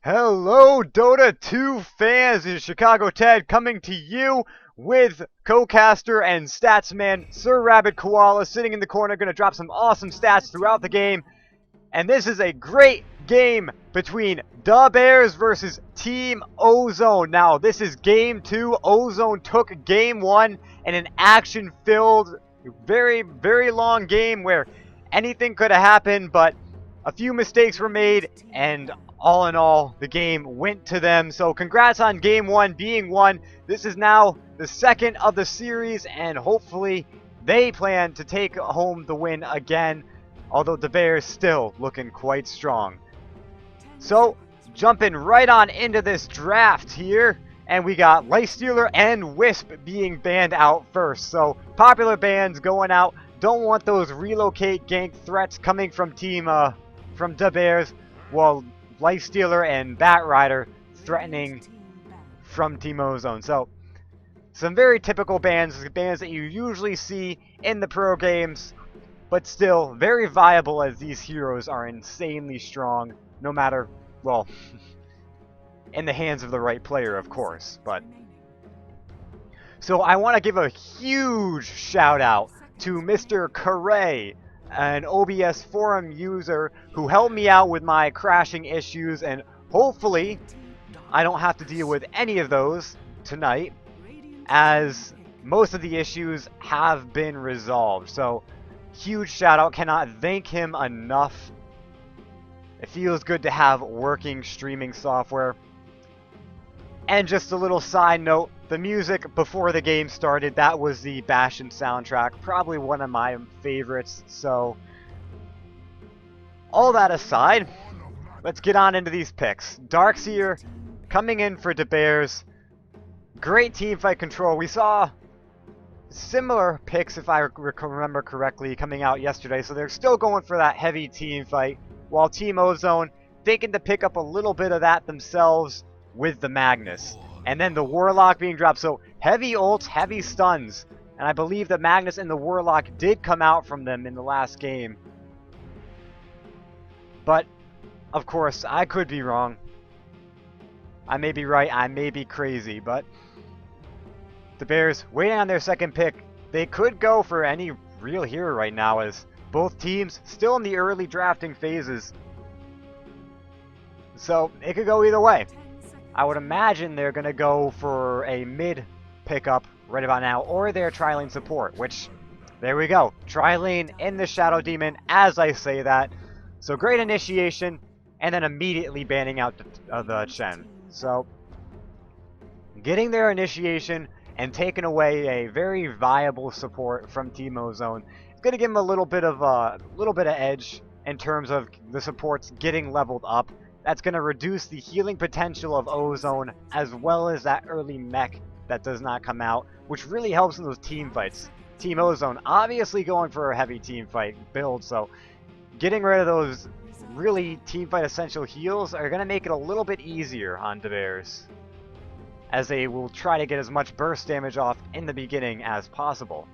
Hello, Dota 2 fans! This is Chicago Ted coming to you with co-caster and statsman Sir Rabbit Koala sitting in the corner, going to drop some awesome stats throughout the game. And this is a great game between Daaaaa versus Team Ozone. Now, this is Game 2. Ozone took Game 1 in an action-filled, very, very long game where anything could have happened, but a few mistakes were made, and all in all, the game went to them. So congrats on Game 1 being won. This is now the second of the series, and hopefully they plan to take home the win again, although the Bears still looking quite strong. So, jumping right on into this draft here, and we got Lifestealer and Wisp being banned out first. So, popular bans going out. Don't want those relocate gank threats coming from from Daaaaa, while Lifestealer and Batrider threatening from Team Ozone. So, some very typical bans that you usually see in the pro games, but still very viable as these heroes are insanely strong, no matter, well, in the hands of the right player, of course. But so I want to give a huge shout out to Mr. Carey, an OBS forum user who helped me out with my crashing issues, and hopefully I don't have to deal with any of those tonight, as most of the issues have been resolved. So huge shout out, cannot thank him enough. It feels good to have working streaming software. And just a little side note, the music before the game started, that was the Bastion soundtrack, probably one of my favorites. So all that aside, let's get on into these picks. Darkseer coming in for Daaaaa. Great teamfight control. We saw similar picks, if I remember correctly, coming out yesterday. So they're still going for that heavy team fight, while Team Ozone thinking to pick up a little bit of that themselves with the Magnus. And then the Warlock being dropped. So heavy ults, heavy stuns. And I believe the Magnus and the Warlock did come out from them in the last game. But, of course, I could be wrong. I may be right, I may be crazy, but the Bears waiting on their second pick. They could go for any real hero right now, as both teams still in the early drafting phases. So it could go either way. I would imagine they're going to go for a mid pickup right about now, or their tri-lane support, which, there we go. Tri-lane in the Shadow Demon as I say that. So great initiation, and then immediately banning out the Chen. So getting their initiation and taking away a very viable support from Team Ozone, it's going to give them a little bit of edge in terms of the supports getting leveled up. That's going to reduce the healing potential of Ozone, as well as that early mech that does not come out, which really helps in those team fights. Team Ozone obviously going for a heavy team fight build, so getting rid of those really team fight essential heals are going to make it a little bit easier on Daaaaa, as they will try to get as much burst damage off in the beginning as possible.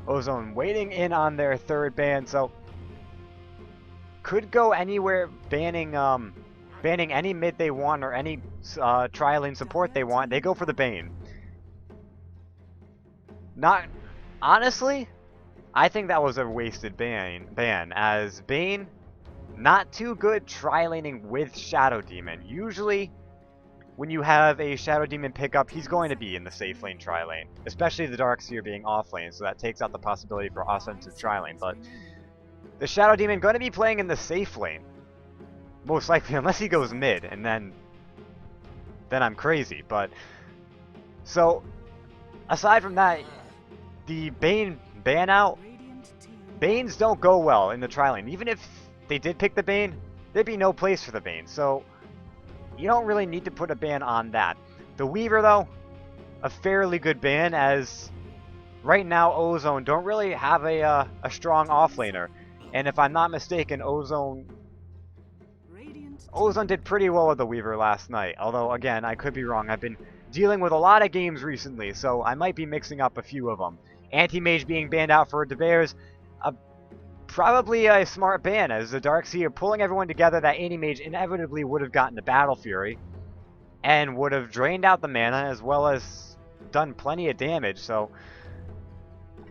Ozone waiting in on their third ban, so could go anywhere, banning any mid they want or any tri-lane support they want. They go for the Bane. Honestly, I think that was a wasted ban, as Bane, not too good tri-laning with Shadow Demon. Usually, when you have a Shadow Demon pickup, he's going to be in the safe lane tri-lane, especially the Darkseer being off lane, so that takes out the possibility for offensive tri-lane. But the Shadow Demon going to be playing in the safe lane, most likely, unless he goes mid, and then I'm crazy. But so aside from that, the Bane ban out, Banes don't go well in the tri-lane. Even if they did pick the Bane, there'd be no place for the Bane. So you don't really need to put a ban on that. The Weaver, though, a fairly good ban, as right now Ozone don't really have a strong offlaner. And if I'm not mistaken, Ozone did pretty well with the Weaver last night. Although, again, I could be wrong. I've been dealing with a lot of games recently, so I might be mixing up a few of them. Anti-Mage being banned out for Daaaaa, a probably a smart ban, as the Darkseer pulling everyone together. That Anti-Mage inevitably would have gotten to Battle Fury and would have drained out the mana as well as done plenty of damage. So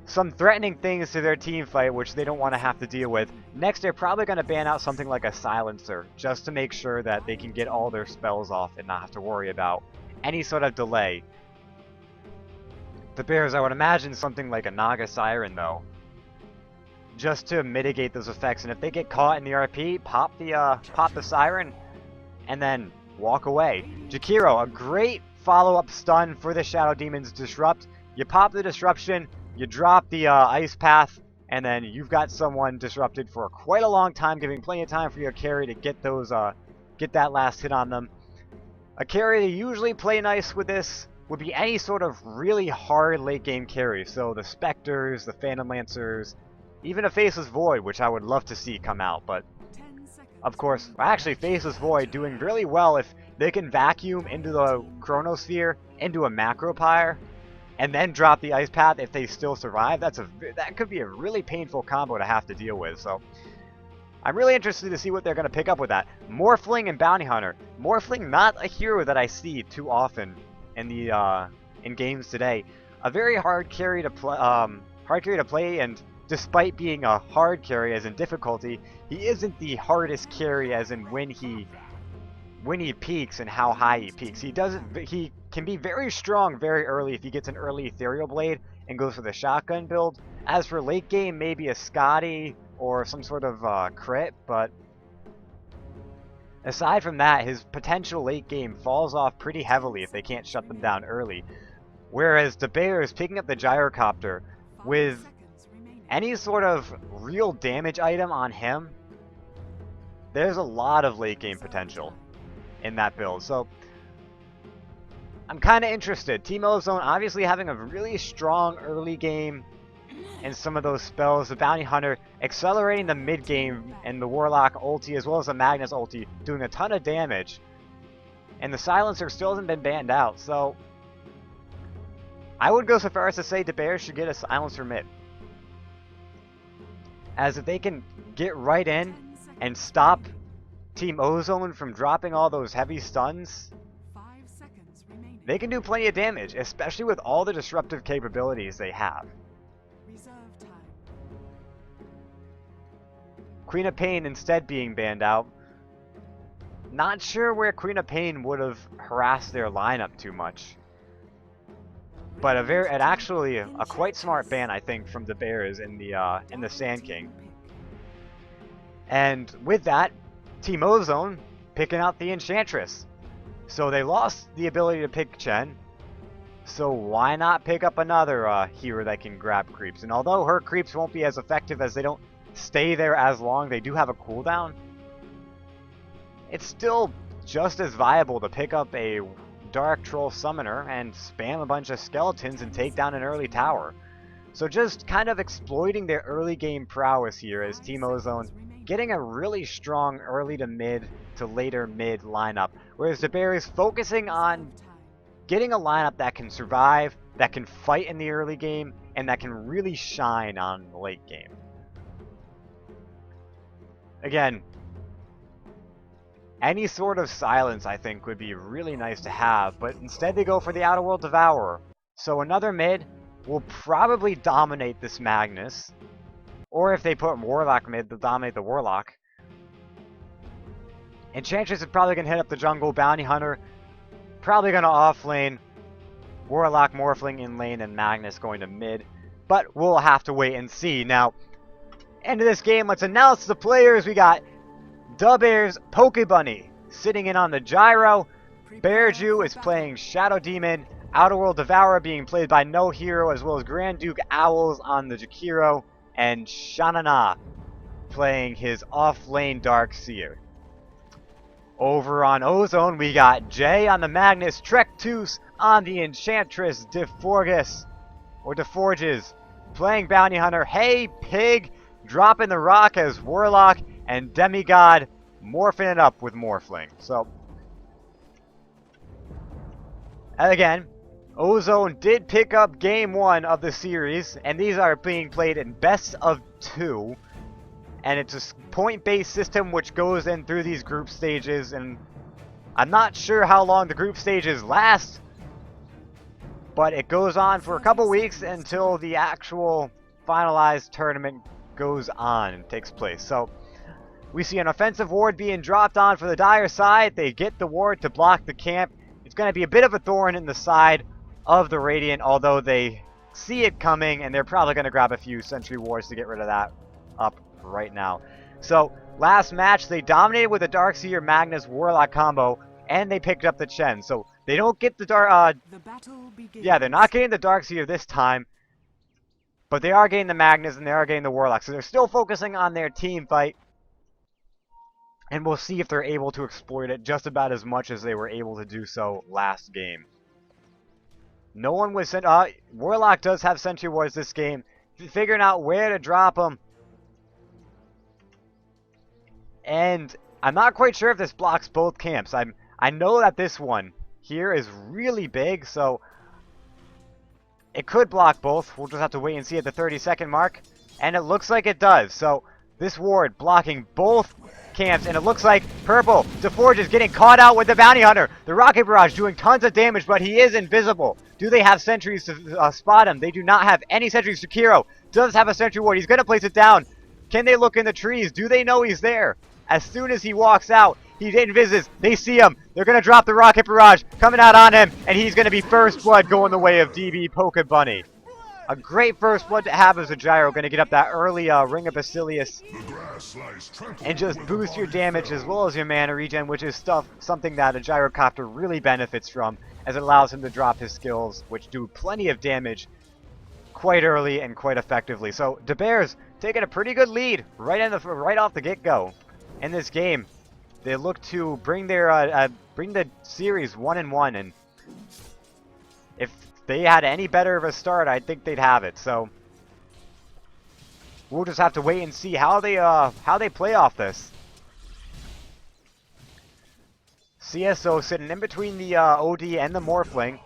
some threatening things to their team fight, which they don't want to have to deal with. Next, they're probably going to ban out something like a Silencer, just to make sure that they can get all their spells off and not have to worry about any sort of delay. The Bears, I would imagine something like a Naga Siren, though, just to mitigate those effects. And if they get caught in the RP, pop the Siren, and then walk away. Jakiro, a great follow-up stun for the Shadow Demon's Disrupt. You pop the Disruption, you drop the Ice Path, and then you've got someone disrupted for quite a long time, giving plenty of time for your carry to get those, get that last hit on them. A carry to usually play nice with this would be any sort of really hard late game carry. So the Spectres, the Phantom Lancers, even a Faceless Void, which I would love to see come out. But of course, actually Faceless Void doing really well if they can vacuum into the Chronosphere, into a Macropyre, and then drop the Ice Path if they still survive. That could be a really painful combo to have to deal with. So I'm really interested to see what they're going to pick up with that. Morphling and Bounty Hunter. Morphling, not a hero that I see too often in the in games today. A very hard carry to play, and despite being a hard carry as in difficulty, he isn't the hardest carry as in when he peaks and how high he peaks. He can be very strong very early if he gets an early Ethereal Blade and goes for the shotgun build. As for late game, maybe a Scotty or some sort of crit, but aside from that, his potential late game falls off pretty heavily if they can't shut them down early. Whereas the Bears picking up the Gyrocopter with any sort of real damage item on him, there's a lot of late game potential in that build. So I'm kind of interested. Team Ozone obviously having a really strong early game and some of those spells. The Bounty Hunter accelerating the mid game, and the Warlock ulti as well as the Magnus ulti doing a ton of damage. And the Silencer still hasn't been banned out. So I would go so far as to say the Bears should get a Silencer mid, as if they can get right in and stop Team Ozone from dropping all those heavy stuns, they can do plenty of damage, especially with all the disruptive capabilities they have. Queen of Pain instead being banned out. Not sure where Queen of Pain would have harassed their lineup too much. But actually a quite smart ban, I think, from the Bears in the Sand King. And with that, Team Ozone picking out the Enchantress. So they lost the ability to pick Chen. So why not pick up another hero that can grab creeps? And although her creeps won't be as effective as they don't stay there as long, they do have a cooldown. It's still just as viable to pick up a Dark Troll Summoner and spam a bunch of skeletons and take down an early tower. So just kind of exploiting their early game prowess here as Team Ozone getting a really strong early to mid to later mid lineup, whereas the Bears focusing on getting a lineup that can survive, that can fight in the early game, and that can really shine on the late game. Again, any sort of silence I think would be really nice to have, but instead they go for the Outer World Devourer. So another mid will probably dominate this Magnus, or if they put Warlock mid, they'll dominate the Warlock. Enchantress is probably going to hit up the jungle. Bounty Hunter probably going to offlane. Warlock Morphling in lane, and Magnus going to mid. But we'll have to wait and see. Now, end of this game, let's announce the players. We got the Bears Pokebunny sitting in on the Gyro. Bearju is playing Shadow Demon. Outer World Devourer being played by No Hero, as well as Grand Duke Owls on the Jakiro. And Shanana playing his off-lane Darkseer. Over on Ozone, we got Jay on the Magnus, Trektus on the Enchantress, Deforges playing Bounty Hunter. Hey Pig dropping the rock as Warlock, and Demigod morphing it up with Morphling. So, again, Ozone did pick up game 1 of the series, and these are being played in best of 2. and it's a point-based system which goes in through these group stages, and I'm not sure how long the group stages last, but it goes on for a couple weeks until the actual finalized tournament goes on and takes place. So we see an offensive ward being dropped on for the Dire side. They get the ward to block the camp. It's going to be a bit of a thorn in the side of the Radiant, although they see it coming, and they're probably going to grab a few sentry wards to get rid of that up right now. So last match, they dominated with a Darkseer Magnus Warlock combo, and they picked up the Chen. So they don't get the the battle begins. yeah, they're not getting the Darkseer this time, but they are getting the Magnus and they are getting the Warlock. So they're still focusing on their team fight, and we'll see if they're able to exploit it just about as much as they were able to do so last game. No one was sent. Warlock does have sentry wards this game, figuring out where to drop them. And I'm not quite sure if this blocks both camps. I know that this one here is really big, so it could block both. We'll just have to wait and see at the 30-second mark. And it looks like it does. So this ward blocking both camps, and it looks like Purple, DeForge is getting caught out with the Bounty Hunter. The Rocket Barrage doing tons of damage, but he is invisible. Do they have sentries to spot him? They do not have any sentries. Shakiro does have a sentry ward. He's going to place it down. Can they look in the trees? Do they know he's there? As soon as he walks out, he invises. They see him. They're going to drop the Rocket Barrage coming out on him, and he's going to be first blood going the way of DB Polka Bunny. A great first blood to have as a Gyro. Going to get up that early Ring of Basilius and just boost your damage as well as your mana regen, which is something that a Gyrocopter really benefits from, as it allows him to drop his skills, which do plenty of damage quite early and quite effectively. So the Bears taking a pretty good lead right off the get-go in this game. They look to bring their bring the series 1-1, and if they had any better of a start, I think they'd have it. So we'll just have to wait and see how they play off this. CSO sitting in between the OD and the Morphling,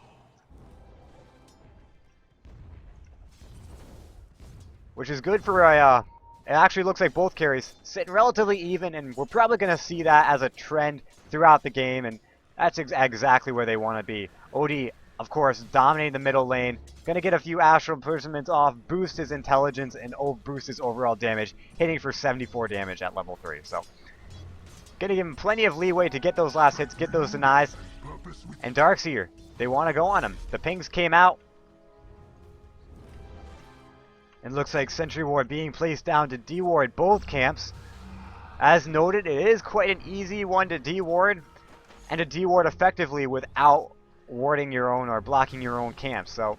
which is good for a. It actually looks like both carries sitting relatively even, and we're probably going to see that as a trend throughout the game, and that's exactly where they want to be. OD, of course, dominating the middle lane, going to get a few Astral Imprisonments off, boost his intelligence, and boost his overall damage, hitting for 74 damage at level 3. So, going to give him plenty of leeway to get those last hits, get those denies. And Darkseer, they want to go on him. The pings came out. And looks like Sentry Ward being placed down to D-Ward both camps. As noted, it is quite an easy one to D-Ward, and to D-Ward effectively without warding your own or blocking your own camp. So,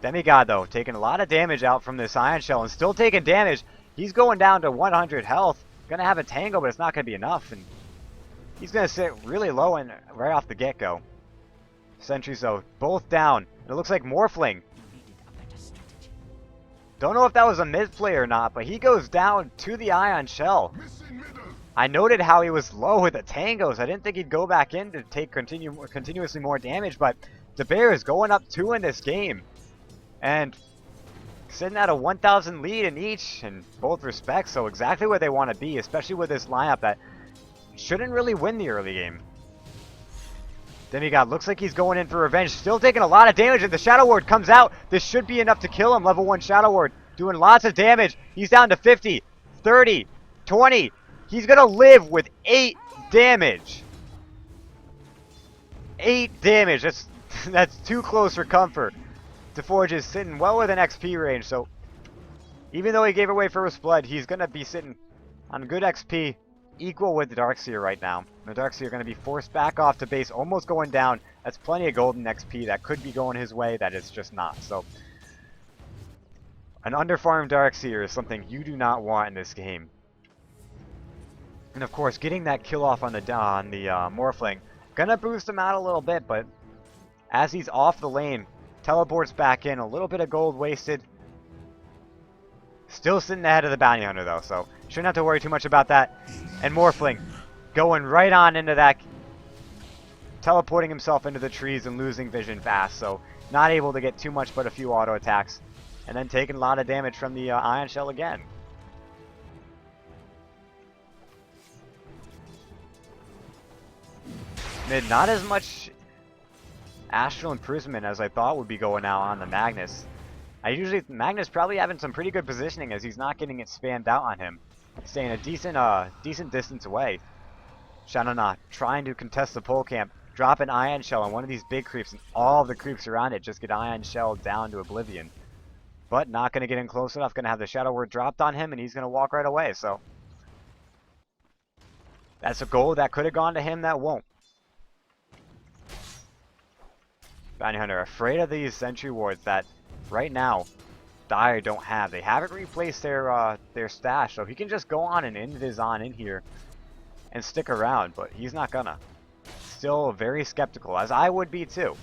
Demigod, though, taking a lot of damage out from this Ion Shell and still taking damage. He's going down to 100 health. Going to have a Tango, but it's not going to be enough. And he's going to sit really low and right off the get-go. Sentries, though, both down. And it looks like Morphling. Don't know if that was a mid play or not, but he goes down to the Ion Shell. I noted how he was low with the Tangos. I didn't think he'd go back in to take continuously more damage, but the Bears going up 2 in this game. And sitting at a 1,000 lead in each in both respects, so exactly where they want to be, especially with this lineup that shouldn't really win the early game. Demigod looks like he's going in for revenge, still taking a lot of damage, and the Shadow Ward comes out. This should be enough to kill him. Level 1 Shadow Ward doing lots of damage. He's down to 50, 30, 20. He's going to live with 8 damage. 8 damage. That's too close for comfort. DeForge is sitting well within XP range, so even though he gave away First Blood, he's going to be sitting on good XP, equal with the Darkseer right now. The Darkseer going to be forced back off to base, almost going down. That's plenty of golden XP that could be going his way, that it's just not. So, an underfarmed Darkseer is something you do not want in this game. And of course, getting that kill off on the Morphling, gonna boost him out a little bit, but as he's off the lane, teleports back in, a little bit of gold wasted. Still sitting ahead of the Bounty Hunter though, so shouldn't have to worry too much about that. And Morphling going right on into that, teleporting himself into the trees and losing vision fast, so not able to get too much but a few auto attacks. And then taking a lot of damage from the Ion Shell again. mid. Not as much astral imprisonment as I thought would be going out on the Magnus. Magnus probably having some pretty good positioning as he's not getting it spammed out on him. Staying a decent distance away. Shanana trying to contest the pole camp. Drop an ion shell on one of these big creeps, and all of the creeps around it just get ion shelled down to oblivion. But not going to get in close enough. Going to have the shadow word dropped on him, and he's going to walk right away. So that's a goal that could have gone to him that won't. Bounty Hunter afraid of these sentry wards that right now Daaaaa don't have. They haven't replaced their stash, so he can just go on and end his on in here and stick around, but he's not gonna. Still very skeptical, as I would be too.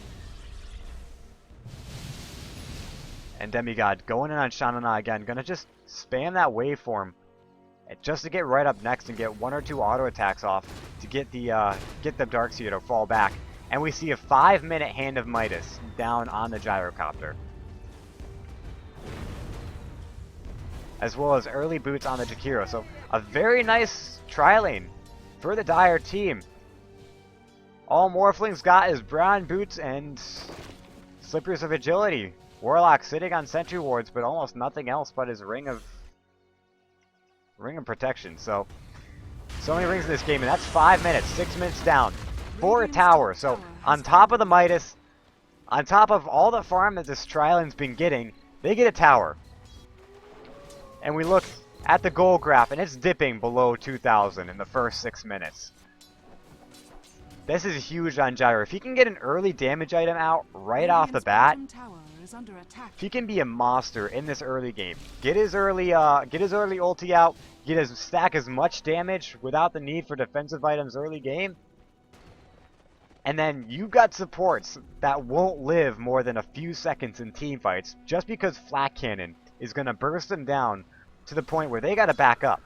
And Demigod going in on Shanana again, gonna just spam that waveform just to get right up next and get 1 or 2 auto attacks off to get the Darkseer to fall back. And we see a 5-minute Hand of Midas down on the Gyrocopter. As well as early boots on the Jakiro. So a very nice tri-lane for the Daaaaa team. All Morphlings got is brown boots and slippers of agility. Warlock sitting on sentry wards, but almost nothing else but his ring of protection. So many rings in this game, and that's 5 minutes, 6 minutes down for a tower. So on top of the Midas, on top of all the farm that this tri-lane's been getting, they get a tower. And we look at the gold graph, and it's dipping below 2,000 in the first 6 minutes. This is huge on Gyro. If he can get an early damage item out right off the bat, if he can be a monster in this early game, get his early ulti out, stack as much damage without the need for defensive items early game, and then you got supports that won't live more than a few seconds in team fights, just because Flak Cannon is going to burst them down to the point where they got to back up.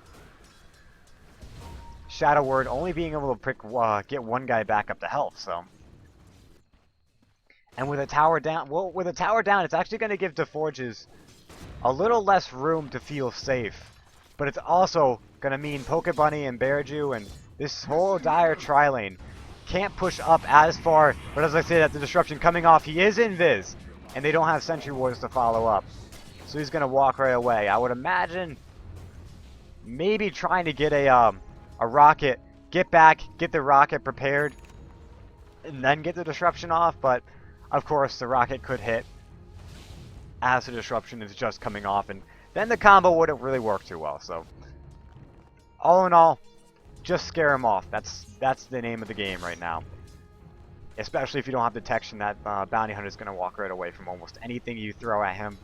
Shadow Word only being able to get one guy back up to health, so. And with a tower down, it's actually going to give DeForges a little less room to feel safe. But it's also going to mean Pokebunny and Bearju and this whole Daaaaa tri-lane can't push up as far. But as I said, at the disruption coming off, he is invis, and they don't have sentry wards to follow up. So he's going to walk right away. I would imagine maybe trying to get a rocket, get back, get the rocket prepared, and then get the disruption off. But of course, the rocket could hit as the disruption is just coming off, and then the combo wouldn't really work too well. So all in all, just scare him off. That's the name of the game right now. Especially if you don't have detection, that Bounty Hunter is going to walk right away from almost anything you throw at him.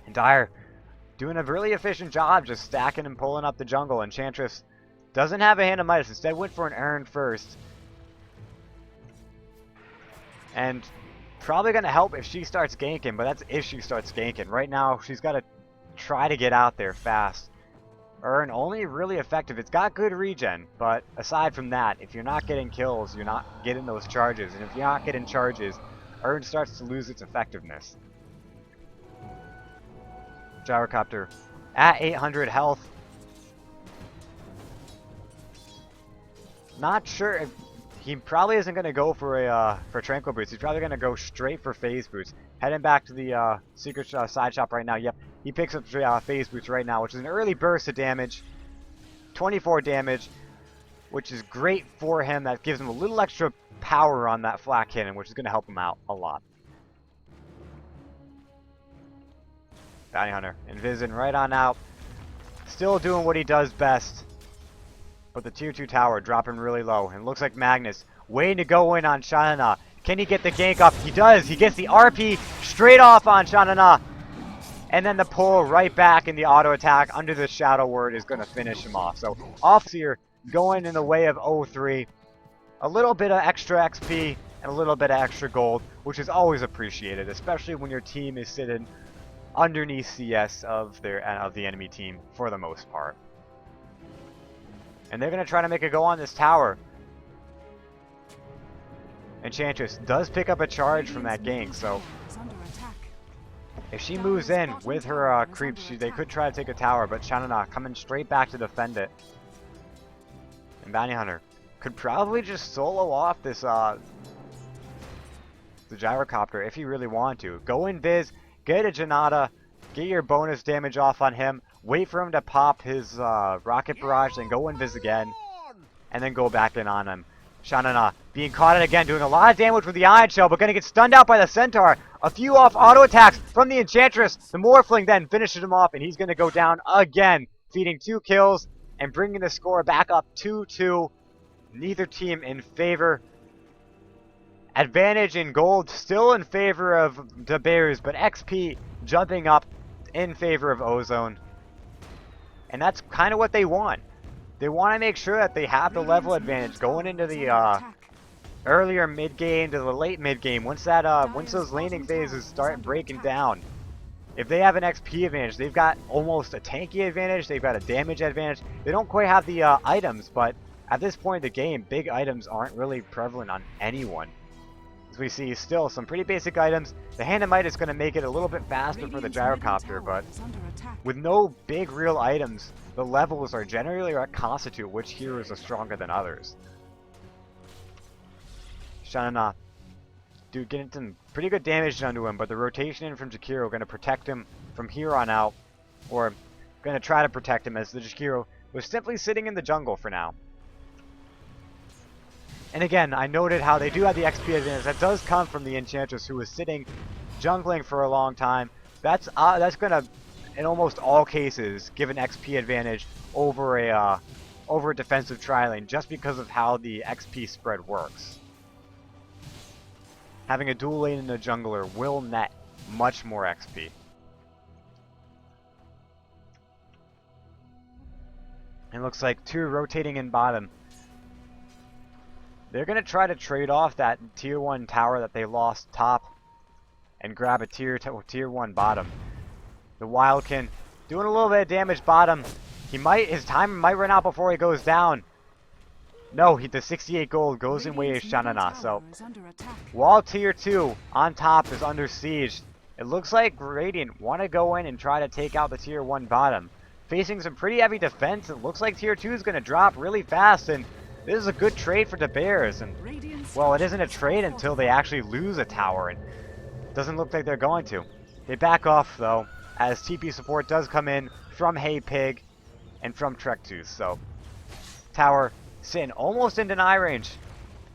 And Daaaaa doing a really efficient job just stacking and pulling up the jungle. Enchantress doesn't have a Hand of Midas. Instead went for an Urn first. And probably going to help if she starts ganking, but that's if she starts ganking. Right now, she's got to try to get out there fast. Urn only really effective. It's got good regen, but aside from that, if you're not getting kills, you're not getting those charges. And if you're not getting charges, Urn starts to lose its effectiveness. Gyrocopter at 800 health. Not sure if he probably isn't going to go for Tranquil Boots. He's probably going to go straight for Phase Boots. Heading back to the secret side shop right now. Yep, he picks up Phase Boots right now, which is an early burst of damage. 24 damage, which is great for him. That gives him a little extra power on that Flak Cannon, which is going to help him out a lot. Bounty Hunter, Invisin right on out. Still doing what he does best. But the tier 2 tower dropping really low. And looks like Magnus waiting to go in on Shanana. Can he get the gank off? He does. He gets the RP straight off on Shanana. And then the pull right back in the auto attack under the Shadow Word is going to finish him off. So off here going in the way of 0-3. A little bit of extra XP and a little bit of extra gold, which is always appreciated, especially when your team is sitting underneath CS of the enemy team for the most part. And they're going to try to make a go on this tower. Enchantress does pick up a charge from that gank, so if she moves in with her creeps, they could try to take a tower, but Shanana coming straight back to defend it. And Bounty Hunter could probably just solo off this the gyrocopter if he really wanted to. Go in Viz, get a Janata, get your bonus damage off on him, wait for him to pop his rocket barrage, then go in Viz again, and then go back in on him. Shanana being caught in again, doing a lot of damage with the Ion Shell, but going to get stunned out by the Centaur. A few off auto attacks from the Enchantress. The Morphling then finishes him off, and he's going to go down again, feeding 2 kills and bringing the score back up 2-2. Neither team in favor. Advantage in gold still in favor of the Bears, but XP jumping up in favor of Ozone. And that's kind of what they want. They want to make sure that they have the level advantage going into the earlier mid game to the late mid game. Once those laning phases start breaking down, if they have an XP advantage, they've got almost a tanky advantage. They've got a damage advantage. They don't quite have the items, but at this point in the game, big items aren't really prevalent on anyone. As we see, still some pretty basic items. The Handamite is going to make it a little bit faster for the gyrocopter, but with no big real items, the levels are generally what constitute which heroes are stronger than others. Shanana, dude, getting some pretty good damage done to him, but the rotation in from Jakiro going to protect him from here on out, or going to try to protect him as the Jakiro was simply sitting in the jungle for now. And again, I noted how they do have the XP advantage. That does come from the Enchantress, who was sitting jungling for a long time. That's going to, in almost all cases, give an XP advantage over a defensive tri-lane, just because of how the XP spread works. Having a dual lane and a jungler will net much more XP. And looks like 2 rotating in bottom. They're going to try to trade off that tier 1 tower that they lost top and grab a tier 1 bottom. The Wildkin doing a little bit of damage bottom. His time might run out before he goes down. No, the 68 gold goes in way of Shanana. So while tier 2 on top is under siege, it looks like Radiant want to go in and try to take out the tier 1 bottom. Facing some pretty heavy defense, it looks like tier 2 is going to drop really fast, and this is a good trade for the Bears. And well, it isn't a trade until they actually lose a tower, and it doesn't look like they're going to. They back off though, as TP support does come in from Hey Pig and from Trek2. So tower sitting almost in deny range.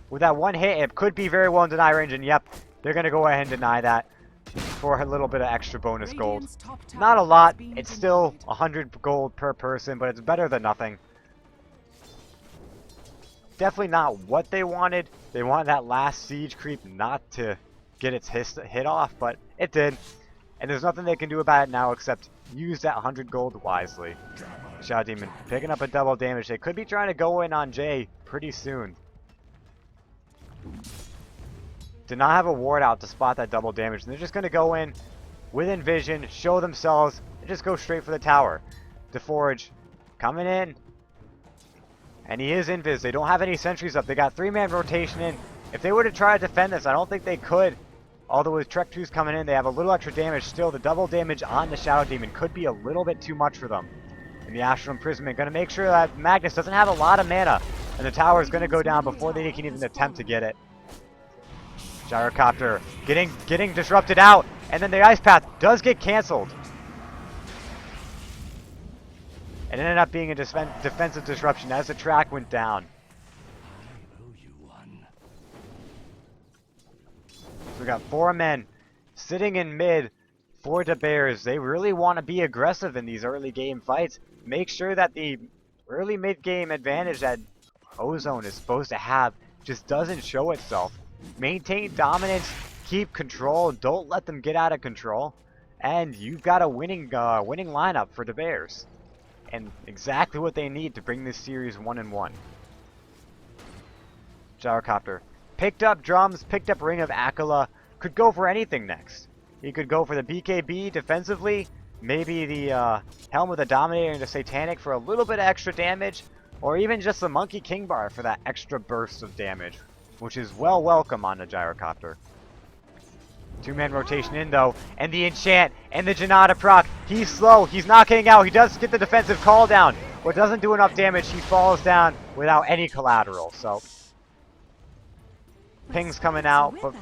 With that one hit, it could be very well in deny range, and yep, they're going to go ahead and deny that for a little bit of extra bonus gold. Not a lot, it's still 100 gold per person, but it's better than nothing. Definitely not what they wanted. They wanted that last siege creep not to get its hit off, but it did. And there's nothing they can do about it now except use that 100 gold wisely. Shadow Demon picking up a double damage. They could be trying to go in on Jay pretty soon. Did not have a ward out to spot that double damage. And they're just going to go in with Envision, show themselves, and just go straight for the tower. DeForge coming in. And he is invis. They don't have any sentries up. They got 3-man rotation in. If they were to try to defend this, I don't think they could. Although with Trek 2's coming in, they have a little extra damage. Still, the double damage on the Shadow Demon could be a little bit too much for them. And the Astral Imprisonment going to make sure that Magnus doesn't have a lot of mana. And the tower is going to go down before they can even attempt to get it. Gyrocopter getting disrupted out. And then the Ice Path does get canceled. It ended up being a defensive disruption as the track went down. So we got 4 men sitting in mid for the Bears. They really want to be aggressive in these early game fights. Make sure that the early mid game advantage that Ozone is supposed to have just doesn't show itself. Maintain dominance, keep control, don't let them get out of control, and you've got a winning lineup for the Bears. And exactly what they need to bring this series 1-1. Gyrocopter picked up drums, picked up Ring of Akala. Could go for anything next. He could go for the BKB defensively, maybe the Helm of the Dominator and the Satanic for a little bit of extra damage, or even just the Monkey King Bar for that extra burst of damage, which is well welcome on the Gyrocopter. 2-man rotation in though, and the enchant and the Janata proc. He's slow, he's not getting out, he does get the defensive call down. but doesn't do enough damage. He falls down without any collateral. So ping's coming out, but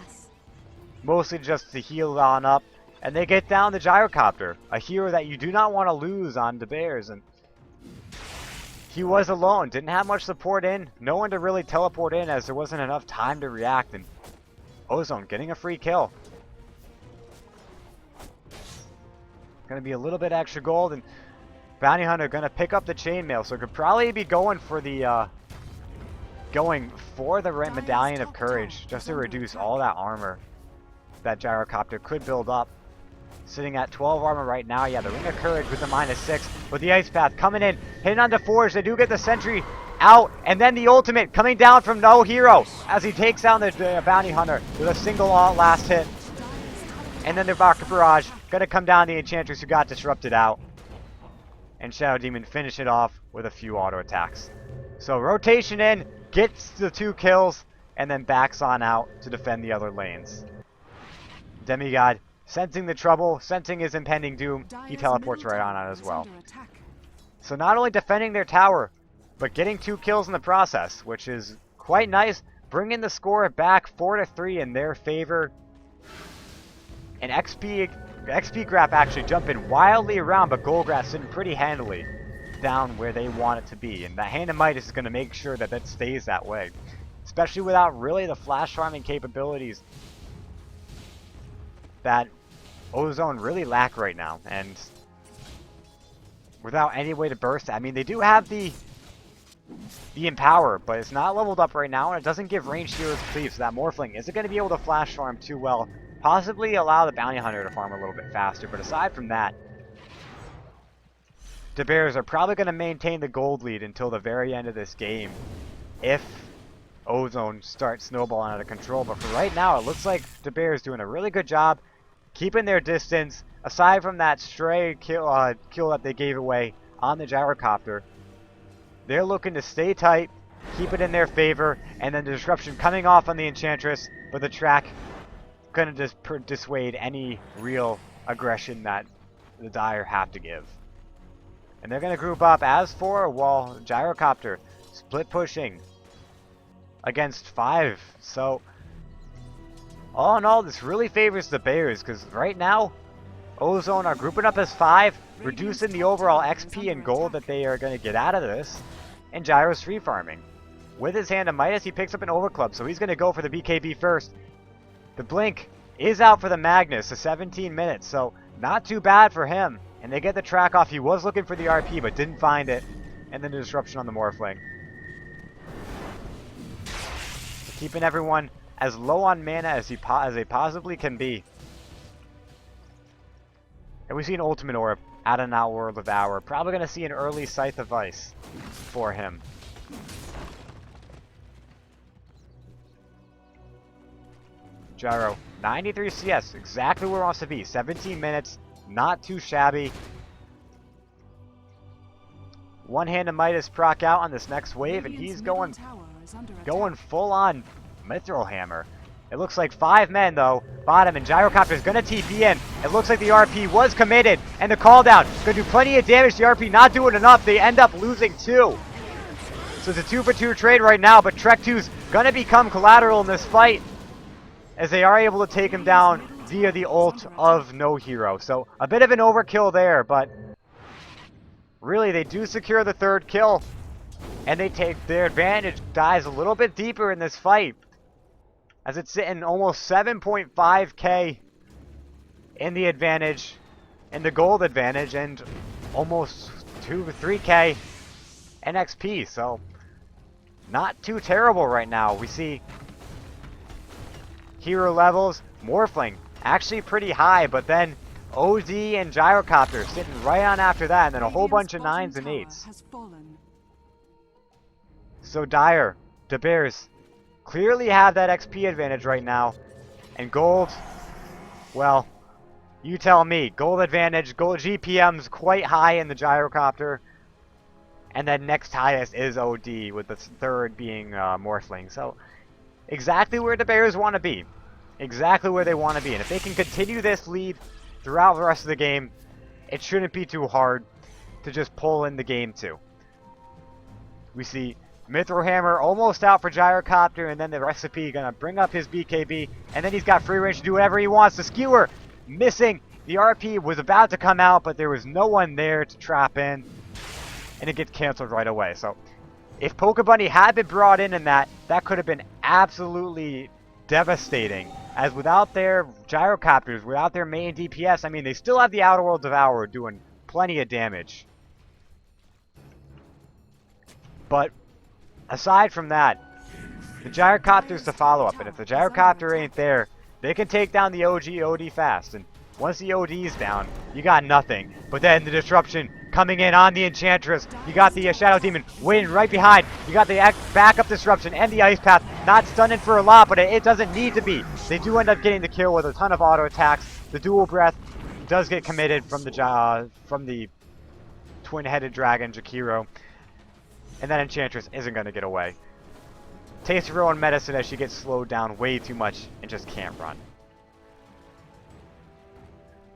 mostly just to heal on up. And they get down the gyrocopter, a hero that you do not want to lose on the Bears. And he was alone, didn't have much support in, no one to really teleport in as there wasn't enough time to react. And Ozone getting a free kill. Gonna be a little bit extra gold, and Bounty Hunter gonna pick up the chainmail, so could probably be going for the Medallion of Courage just to reduce all that armor that gyrocopter could build up. Sitting at 12 armor right now. Yeah, the Ring of Courage with the -6, but the Ice Path coming in, hitting on the Forge. They do get the Sentry out, and then the ultimate coming down from No Hero as he takes down the Bounty Hunter with a single last hit. And then the Rocket Barrage gonna come down the Enchantress who got disrupted out. And Shadow Demon finish it off with a few auto attacks. So rotation in, gets the 2 kills, and then backs on out to defend the other lanes. Demigod sensing the trouble, sensing his impending doom, he teleports right on out as well. So not only defending their tower, but getting 2 kills in the process, which is quite nice, bringing the score back 4-3 in their favor. And XP Graph actually jumping wildly around, but Goldgrass sitting pretty handily down where they want it to be. And that Hand of Midas is going to make sure that stays that way. Especially without really the flash farming capabilities that Ozone really lack right now. And without any way to burst, I mean, they do have the Empower, but it's not leveled up right now, and it doesn't give ranged heroes cleave, so that Morphling isn't going to be able to flash farm too well. Possibly allow the Bounty Hunter to farm a little bit faster, but aside from that, the Bears are probably going to maintain the gold lead until the very end of this game if Ozone starts snowballing out of control. But for right now, it looks like the Bears doing a really good job keeping their distance, aside from that stray kill that they gave away on the gyrocopter. They're looking to stay tight, keep it in their favor, and then the disruption coming off on the Enchantress, but the track going to dissuade any real aggression that the Dire have to give. And they're going to group up as for Wall Gyrocopter, split pushing against 5. So all in all, this really favors the Bears, because right now Ozone are grouping up as 5, reducing the overall XP and gold that they are going to get out of this, and Gyro's free farming. With his Hand of Midas, he picks up an Overclub, so he's going to go for the BKB first. The Blink is out for the Magnus, 17 minutes, so not too bad for him. And they get the track off. He was looking for the RP, but didn't find it. And then the disruption on the Morphling. Keeping everyone as low on mana as they possibly can be. And we see an Ultimate Orb out an Outworld of Hour. Probably going to see an early Scythe of Ice for him. Gyro, 93 CS, exactly where it wants to be. 17 minutes, not too shabby. One Hand of Midas proc out on this next wave, and he's going full on Mithril Hammer. It looks like 5 men though, bottom, and Gyrocopter is going to TP in. It looks like the RP was committed, and the call down going to do plenty of damage. The RP not doing enough. They end up losing 2. So it's a 2-for-2 trade right now, but Trek 2's going to become collateral in this fight, as they are able to take him down via the ult of No Hero. So a bit of an overkill there, but really they do secure the 3rd kill, and they take their advantage dives a little bit deeper in this fight, as it's sitting almost 7.5k in the advantage, in the gold advantage, and almost 2-3k in XP. So not too terrible right now. We see hero levels, Morphling actually pretty high, but then OZ and Gyrocopter sitting right on after that, and then a whole bunch of 9s and 8s. So Dire, the Bears, clearly have that XP advantage right now, and gold, well, you tell me. Gold advantage, gold GPM's quite high in the Gyrocopter, and then next highest is OD, with the 3rd being Morphling. So exactly where the Bears want to be. Exactly where they want to be. And if they can continue this lead throughout the rest of the game, it shouldn't be too hard to just pull in the game too. We see Mithril Hammer almost out for Gyrocopter, and then the Recipe gonna bring up his BKB, and then he's got free range to do whatever he wants. The Skewer missing. The RP was about to come out, but there was no one there to trap in, and it gets canceled right away. So if Pokebunny had been brought in that could have been absolutely devastating. As without their Gyrocopters, without their main DPS, I mean, they still have the Outer World Devourer doing plenty of damage. But aside from that, the Gyrocopter's the follow-up, and if the Gyrocopter ain't there, they can take down the OG OD fast, and once the OD's down, you got nothing. But then the Disruption coming in on the Enchantress. You got the Shadow Demon waiting right behind. You got the backup Disruption and the Ice Path. Not stunning for a lot, but it doesn't need to be. They do end up getting the kill with a ton of auto attacks. The Dual Breath does get committed from the twin-headed dragon, Jakiro. And that Enchantress isn't going to get away. Takes her own medicine as she gets slowed down way too much and just can't run.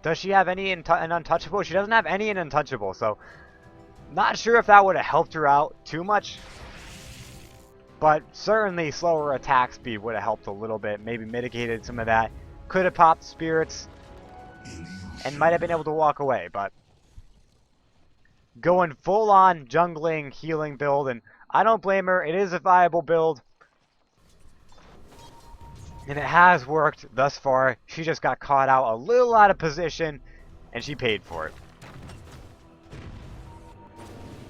Does she have any in Untouchable? She doesn't have any in Untouchable, so not sure if that would have helped her out too much. But certainly slower attack speed would have helped a little bit, maybe mitigated some of that. Could have popped spirits and might have been able to walk away, but going full on jungling healing build, and I don't blame her. It is a viable build. And it has worked thus far. She just got caught out a little out of position, and she paid for it.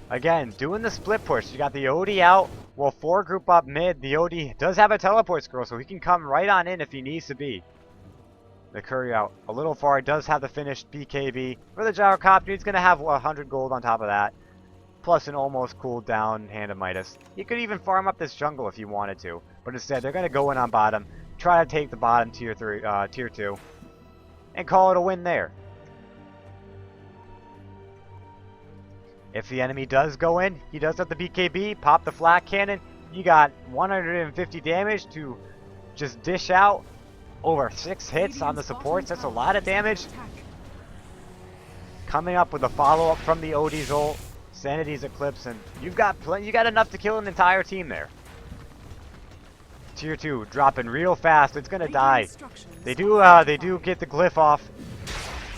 Again, doing the split push. You got the OD out, while 4 group up mid. The OD does have a teleport scroll, so he can come right on in if he needs to be. The Curry out a little far. Does have the finished BKB. For the Gyrocopter, he's going to have 100 gold on top of that. Plus an almost cooled down Hand of Midas. He could even farm up this jungle if he wanted to. But instead, they're going to go in on bottom. Try to take the bottom tier 2, and call it a win there. If the enemy does go in, he does have the BKB, pop the flat cannon. You got 150 damage to just dish out over 6 hits on the supports. That's a lot of damage. Coming up with a follow-up from the OD's ult, Sanity's Eclipse, and you've got enough to kill an entire team there. Tier 2 dropping real fast. It's gonna die. They do get the glyph off.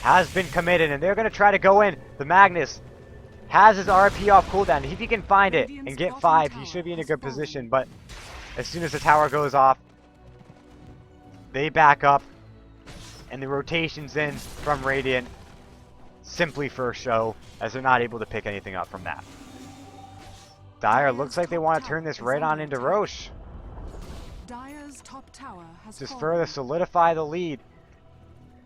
Has been committed, and they're gonna try to go in. The Magnus has his RP off cooldown. If he can find it and get 5, he should be in a good position. But as soon as the tower goes off, they back up, and the rotation's in from Radiant simply for show, as they're not able to pick anything up from that. Dire looks like they want to turn this right on into Roche. Dire's top tower has Just fallen. further solidify the lead.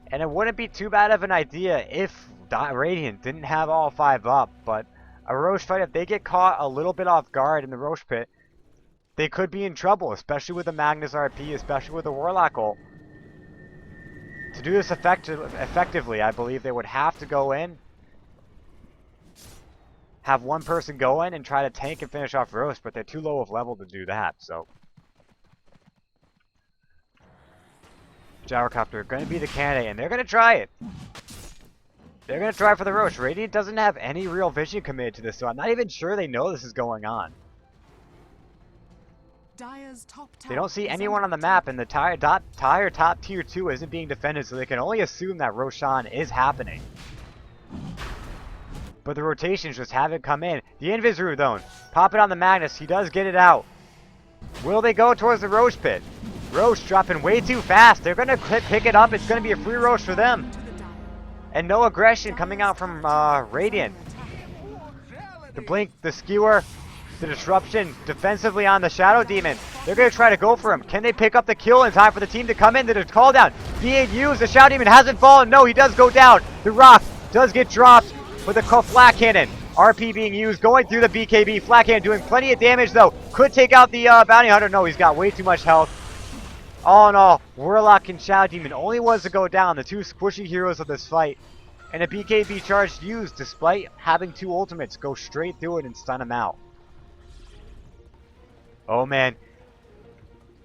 And it wouldn't be too bad of an idea if Radiant didn't have all 5 up, but a Roche fight, if they get caught a little bit off guard in the Roche pit, they could be in trouble, especially with the Magnus RP, especially with the Warlock ult. To do this effectively, I believe they would have to go in, have one person go in and try to tank and finish off Roche, but they're too low of level to do that, so. Gyrocopter going to be the candidate, and they're going to try it. They're going to try for the Roche. Radiant doesn't have any real vision committed to this, so I'm not even sure they know this is going on. Dire's top tower They don't see is anyone on under the map, and the tire top tier 2 isn't being defended, so they can only assume that Roshan is happening. But the rotations just haven't come in. The Invis though, pop it on the Magnus. He does get it out. Will they go towards the Roche pit? Roche dropping way too fast. They're going to pick it up. It's going to be a free Roche for them. to the Dire. And no aggression coming out from Radiant. The Blink, the Skewer, the Disruption defensively on the Shadow Demon. They're going to try to go for him. Can they pick up the kill in time for the team to come in? The call down being used. The Shadow Demon hasn't fallen. No, he does go down. The rock does get dropped with the flat cannon. RP being used, going through the BKB. Flat cannon doing plenty of damage though. Could take out the Bounty Hunter. No, he's got way too much health. All in all, Warlock and Shadow Demon only was to go down, the 2 squishy heroes of this fight. And a BKB charge used despite having 2 ultimates go straight through it and stun him out. Oh man.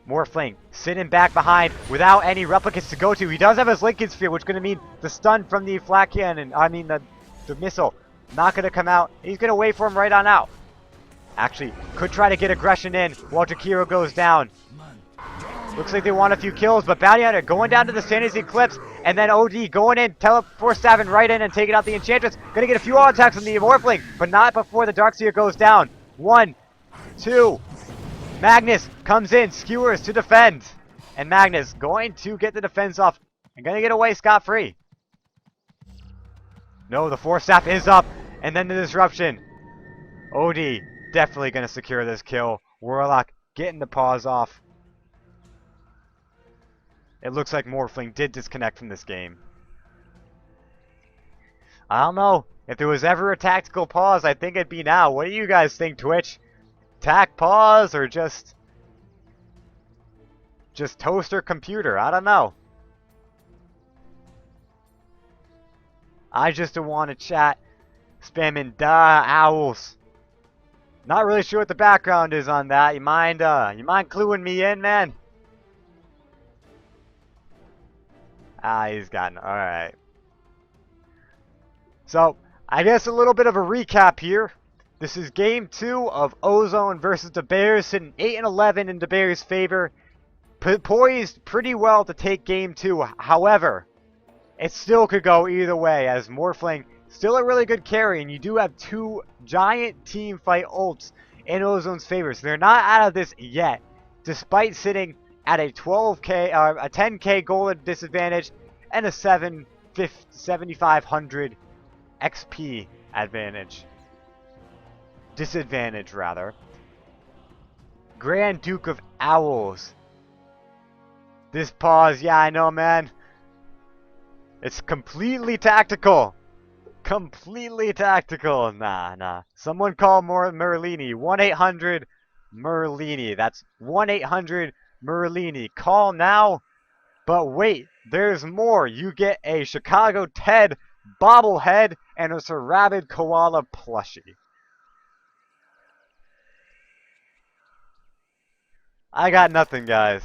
Morphling sitting back behind without any replicants to go to. He does have his Lincoln Sphere, which is going to mean the stun from the flat cannon, the missile, not going to come out. He's going to wait for him right on out. Actually, could try to get aggression in while Jakiro goes down. Looks like they want a few kills, but Bounty Hunter going down to the Sandy's Eclipse, and then OD going in, teleport stabbing right in and taking out the Enchantress. Gonna get a few auto attacks on the Morphling, but not before the Darkseer goes down. 1, 2. Magnus comes in, skewers to defend. And Magnus going to get the defense off and gonna get away scot-free. No, the Force Staff is up, and then the Disruption. OD definitely gonna secure this kill. Warlock getting the paws off. It looks like Morphling did disconnect from this game. I don't know. If there was ever a tactical pause, I think it'd be now. What do you guys think, Twitch? Tac pause or just toaster computer? I don't know. I just don't want to chat spamming Daaaaa owls. Not really sure what the background is on that. You mind cluing me in, man? Ah, he's gotten alright. So, I guess a little bit of a recap here. This is game 2 of Ozone versus the Bears, sitting 8-11 in the Bears' favor. Poised pretty well to take game 2. However, it still could go either way, as Morphling still a really good carry, and you do have 2 giant team fight ults in Ozone's favor. So they're not out of this yet, despite sitting at a 10k gold disadvantage and a 7,500 XP advantage. Disadvantage, rather. Grand Duke of Owls. This pause, yeah, I know, man. It's completely tactical. Completely tactical. Nah. Someone call Merlini. 1-800-Merlini. That's 1-800-Merlini. Call now. But wait, there's more. You get a Chicago Ted bobblehead and a Sir Rabid Koala plushie. I got nothing, guys.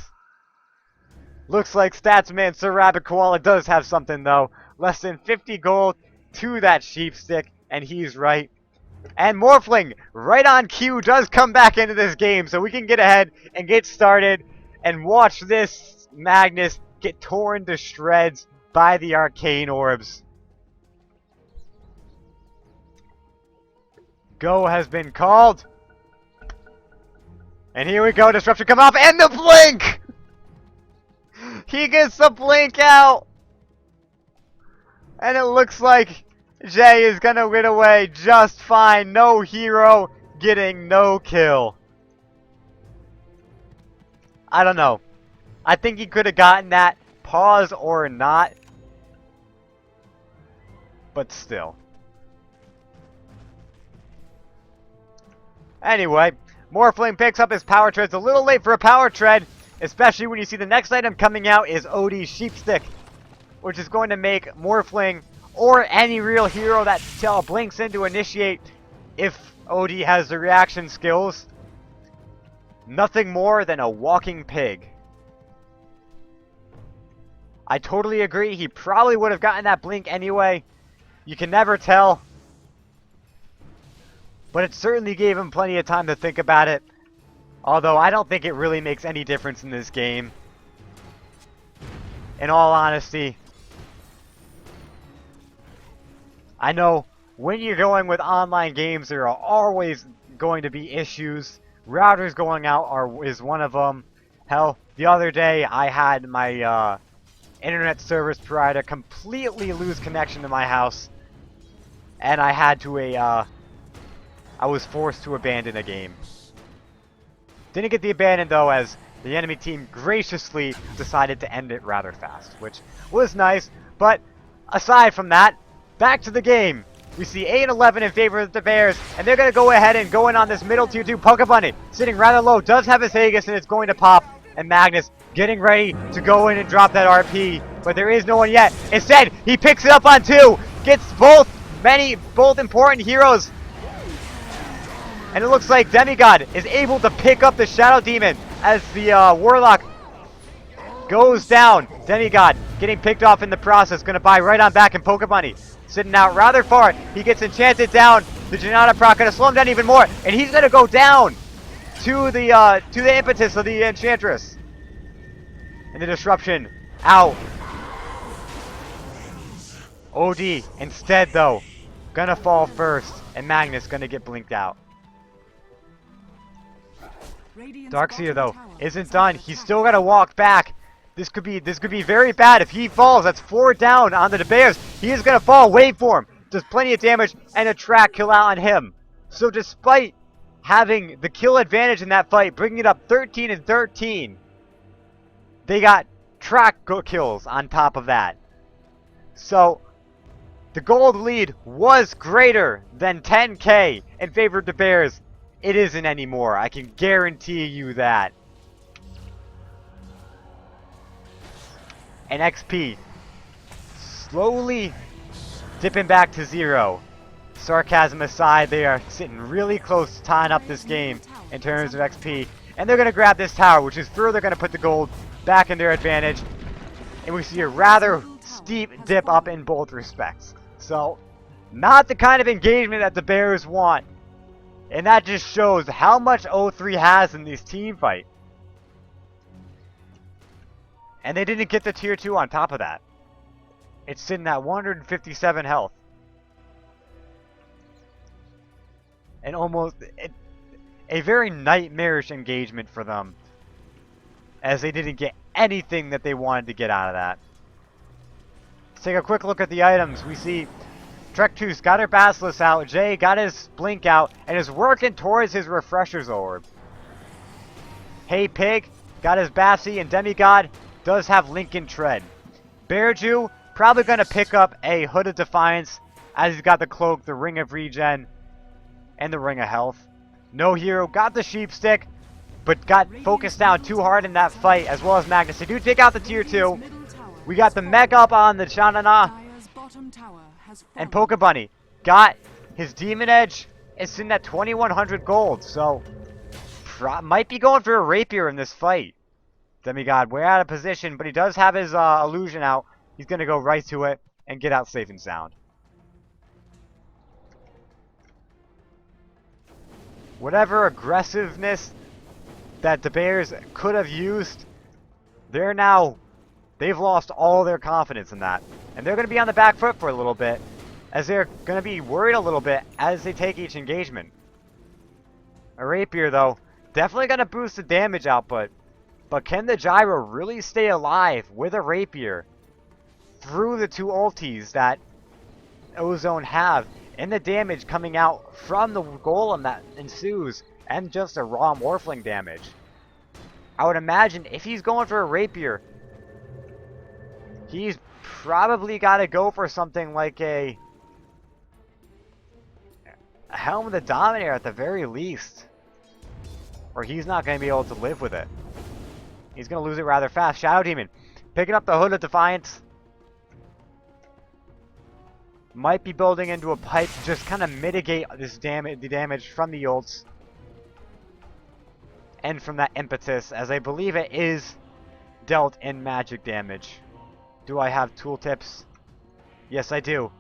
Looks like Statsman Sir Rabid Koala does have something, though. Less than 50 gold to that sheepstick, and he's right. And Morphling, right on cue, does come back into this game, so we can get ahead and get started and watch this Magnus get torn to shreds by the arcane orbs. Go has been called. And here we go, Disruption come off, and the blink! He gets the blink out! And it looks like Jay is gonna get away just fine. No hero getting no kill. I don't know. I think he could have gotten that, pause or not. But still. Anyway, Morphling picks up his power treads. A little late for a power tread, especially when you see the next item coming out is OD's Sheepstick, which is going to make Morphling or any real hero that blinks in to initiate, if OD has the reaction skills, nothing more than a walking pig. I totally agree. He probably would have gotten that blink anyway. You can never tell. But it certainly gave him plenty of time to think about it. Although I don't think it really makes any difference in this game. In all honesty. I know when you're going with online games, there are always going to be issues. Routers going out is one of them. Hell, the other day I had my internet service provider completely lose connection to my house. And I had to I was forced to abandon a game. Didn't get the abandon though, as the enemy team graciously decided to end it rather fast, which was nice. But aside from that, back to the game. We see 8-11 in favor of the Bears, and they're going to go ahead and go in on this middle tier 2. Pokebunny sitting rather low, does have his Hagus, and it's going to pop. And Magnus getting ready to go in and drop that RP, but there is no one yet. Instead, he picks it up on 2, gets both important heroes. And it looks like Demigod is able to pick up the Shadow Demon as the Warlock goes down. Demigod getting picked off in the process. Going to buy right on back, and Pokebunny sitting out rather far. He gets Enchanted down, The Janata proc gonna slow him down even more, and he's gonna go down to the impetus of the Enchantress. And the disruption out. OD instead though, gonna fall first, and Magnus gonna get blinked out. Darkseer though isn't done. He's still gotta walk back. This could be very bad. If he falls, that's 4 down on the Bears. He is gonna fall. Wait for him. Does plenty of damage and a track kill out on him. So despite having the kill advantage in that fight, bringing it up 13 and 13, they got track kills on top of that. So the gold lead was greater than 10k in favor of the Bears. It isn't anymore. I can guarantee you that. And XP slowly dipping back to 0. Sarcasm aside, they are sitting really close to tying up this game in terms of XP. And they're going to grab this tower, which is further going to put the gold back in their advantage. And we see a rather steep dip up in both respects. So, not the kind of engagement that the Bears want. And that just shows how much O3 has in this team fight. And they didn't get the tier 2 on top of that. It's sitting at 157 health. And almost a very nightmarish engagement for them, as they didn't get anything that they wanted to get out of that. Let's take a quick look at the items. We see Trek2's got her Basilisk out, Jay got his Blink out, and is working towards his Refresher's Orb. Hey Pig got his Bassy, and Demigod does have Lincoln Tread. Bearju probably going to pick up a Hood of Defiance, as he's got the Cloak, the Ring of Regen, and the Ring of Health. No Hero got the Sheep Stick, but got focused down too hard in that fight, as well as Magnus. They do take out the tier 2. We got the mech up on the Shanana. And Poke Bunny got his Demon Edge. It's sitting at 2100 gold, so might be going for a Rapier in this fight. Demigod, we're out of position, but he does have his illusion out. He's going to go right to it and get out safe and sound. Whatever aggressiveness that the Bears could have used, they've lost all their confidence in that. And they're going to be on the back foot for a little bit, as they're going to be worried a little bit as they take each engagement. A Rapier, though, definitely going to boost the damage output. But can the Gyro really stay alive with a Rapier through the 2 ultis that Ozone have, and the damage coming out from the Golem that ensues, and just a raw Morphling damage? I would imagine if he's going for a Rapier, he's probably got to go for something like a Helm of the Dominator at the very least. Or he's not going to be able to live with it. He's going to lose it rather fast. Shadow Demon picking up the Hood of Defiance. Might be building into a pipe to just kind of mitigate this the damage from the ults. And from that impetus, as I believe it is dealt in magic damage. Do I have tooltips? Yes, I do.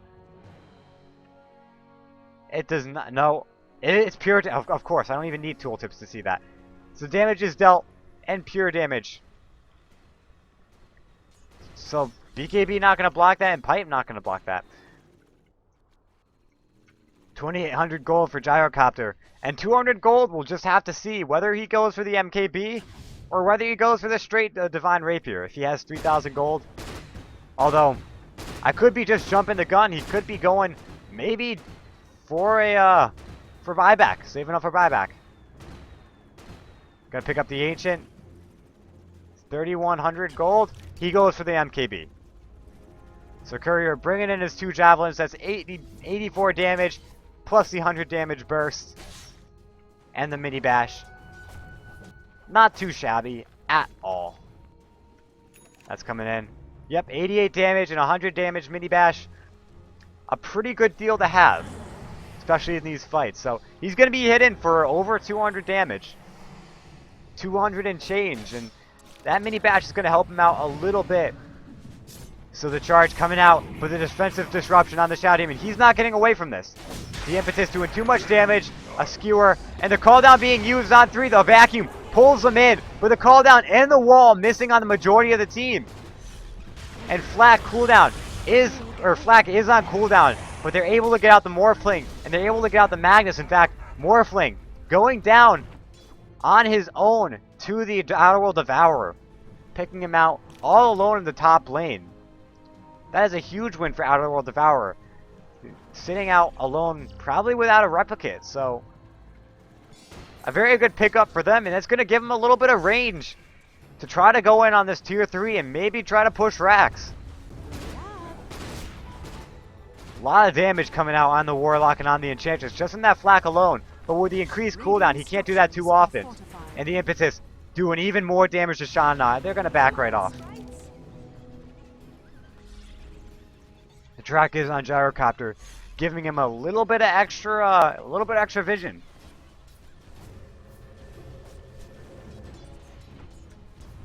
It does not. No, it's pure. Of course, I don't even need tooltips to see that. So damage is dealt and pure damage. So BKB not going to block that, and Pipe not going to block that. 2,800 gold for Gyrocopter. And 200 gold, we'll just have to see whether he goes for the MKB or whether he goes for the straight Divine Rapier if he has 3,000 gold. Although, I could be just jumping the gun. He could be going maybe for a for buyback, saving up for buyback. Gonna pick up the Ancient. 3,100 gold. He goes for the MKB. So Courier bringing in his 2 Javelins. That's 84 damage, plus the 100 damage burst. And the Mini Bash. Not too shabby at all. That's coming in. Yep, 88 damage and 100 damage Mini Bash. A pretty good deal to have, especially in these fights. So he's going to be hitting for over 200 damage. 200 and change. And that Mini Bash is going to help him out a little bit So the charge coming out for the defensive disruption on the Shadow Demon. He's not getting away from this. The Impetus doing too much damage. A skewer. And the call down being used on 3. The vacuum pulls them in. With the call down and the wall missing on the majority of the team. And Flak is on cooldown. But they're able to get out the Morphling. And they're able to get out the Magnus. In fact, Morphling going down on his own to the Outer World Devourer. Picking him out all alone in the top lane. That is a huge win for Outer World Devourer. Sitting out alone, probably without a replicate. So, a very good pickup for them. And it's going to give them a little bit of range to try to go in on this tier 3 and maybe try to push racks. A lot of damage coming out on the Warlock and on the Enchantress, just in that Flak alone. But with the increased cooldown, he can't do that too often. And the Impetus doing even more damage to Shanna. They're going to back right off. The track is on Gyrocopter, giving him a little bit of extra vision.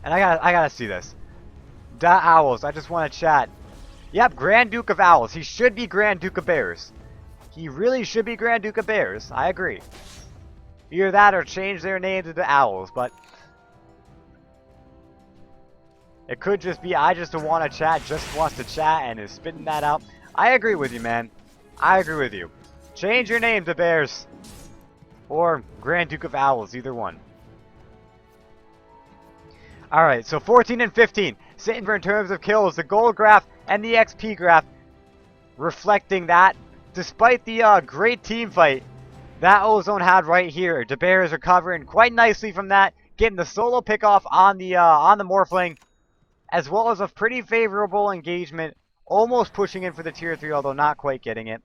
And I gotta see this. Daaaaa, I just want to chat. Yep, Grand Duke of Owls. He should be Grand Duke of Bears. He really should be Grand Duke of Bears. I agree. Either that or change their name to the Owls, but it could just be I just want to chat, just wants to chat, and is spitting that out. I agree with you, man. I agree with you. Change your name to Bears. Or Grand Duke of Owls, either one. Alright, so 14 and 15. Sitting for in terms of kills, the gold graph and the XP graph reflecting that. Despite the great team fight that Ozone had right here, the Bears are covering quite nicely from that. Getting the solo pick off on the Morphling. As well as a pretty favorable engagement, almost pushing in for the tier 3, although not quite getting it.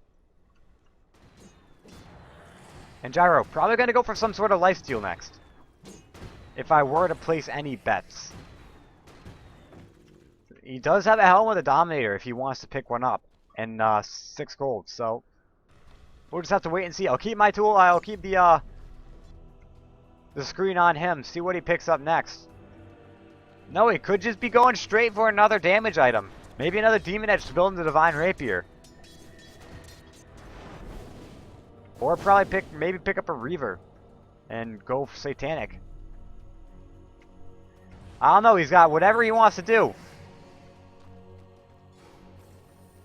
And Gyro, probably going to go for some sort of lifesteal next. If I were to place any bets. He does have a Helm with a Dominator if he wants to pick one up. And 6 gold, so we'll just have to wait and see. I'll keep my tool, I'll keep the screen on him, see what he picks up next. No, he could just be going straight for another damage item. Maybe another Demon Edge to build into Divine Rapier. Or probably maybe pick up a Reaver. And go for Satanic. I don't know, he's got whatever he wants to do.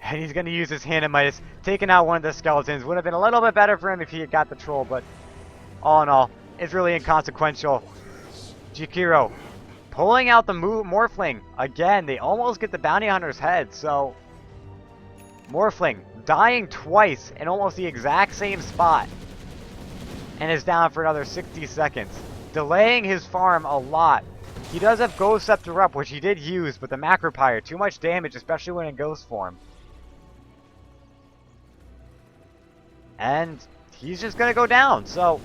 And he's going to use his Hand of Midas. Taking out one of the skeletons. Would have been a little bit better for him if he had got the troll. But all in all, it's really inconsequential. Jakiro pulling out the Morphling. Again, they almost get the Bounty Hunter's head. So, Morphling dying twice in almost the exact same spot. And is down for another 60 seconds. Delaying his farm a lot. He does have Ghost Scepter up, which he did use. But the Macropyre, too much damage, especially when in Ghost form. And he's just going to go down. So,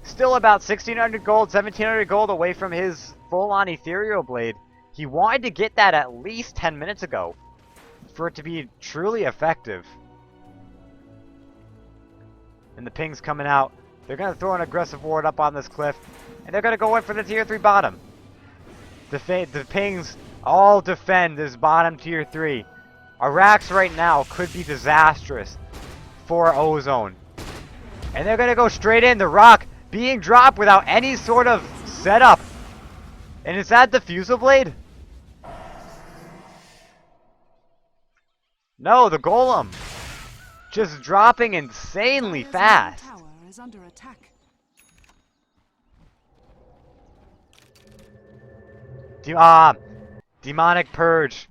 still about 1,600 gold, 1,700 gold away from his full-on Ethereal Blade. He wanted to get that at least 10 minutes ago for it to be truly effective. And the ping's coming out. They're going to throw an aggressive ward up on this cliff. And they're going to go in for the tier 3 bottom. The pings all defend this bottom tier 3. Arax right now could be disastrous for Ozone. And they're going to go straight in. The rock being dropped without any sort of setup. And is that the Fusel Blade? No, the Golem. Just dropping insanely fast. Tower is under attack. Demonic Purge.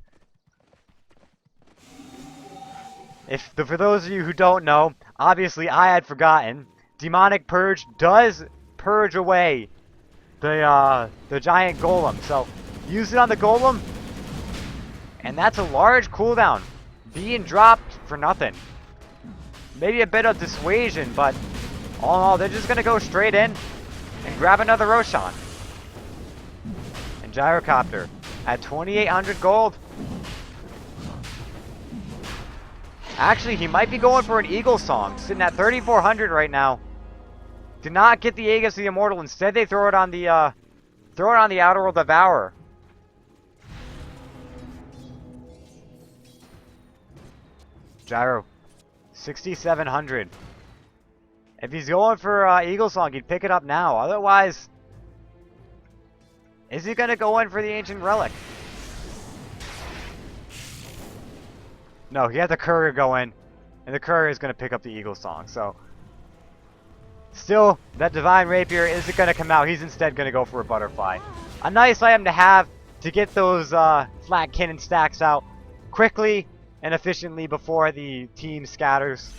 For those of you who don't know, obviously I had forgotten. Demonic Purge does purge away the giant golem. So use it on the golem, and that's a large cooldown being dropped for nothing. Maybe a bit of dissuasion, but all in all, they're just gonna go straight in and grab another Roshan. And Gyrocopter at 2,800 gold. Actually, he might be going for an Eagle Song, sitting at 3,400 right now. Did not get the Aegis of the Immortal. Instead, they throw it on the Outer World Devourer. Gyro. 6,700. If he's going for Eagle Song, he'd pick it up now. Otherwise, is he going to go in for the Ancient Relic? No, he had the Courier go in. And the Courier is going to pick up the Eagle Song. So, still, that Divine Rapier isn't going to come out. He's instead going to go for a Butterfly. A nice item to have to get those flat cannon stacks out quickly and efficiently before the team scatters.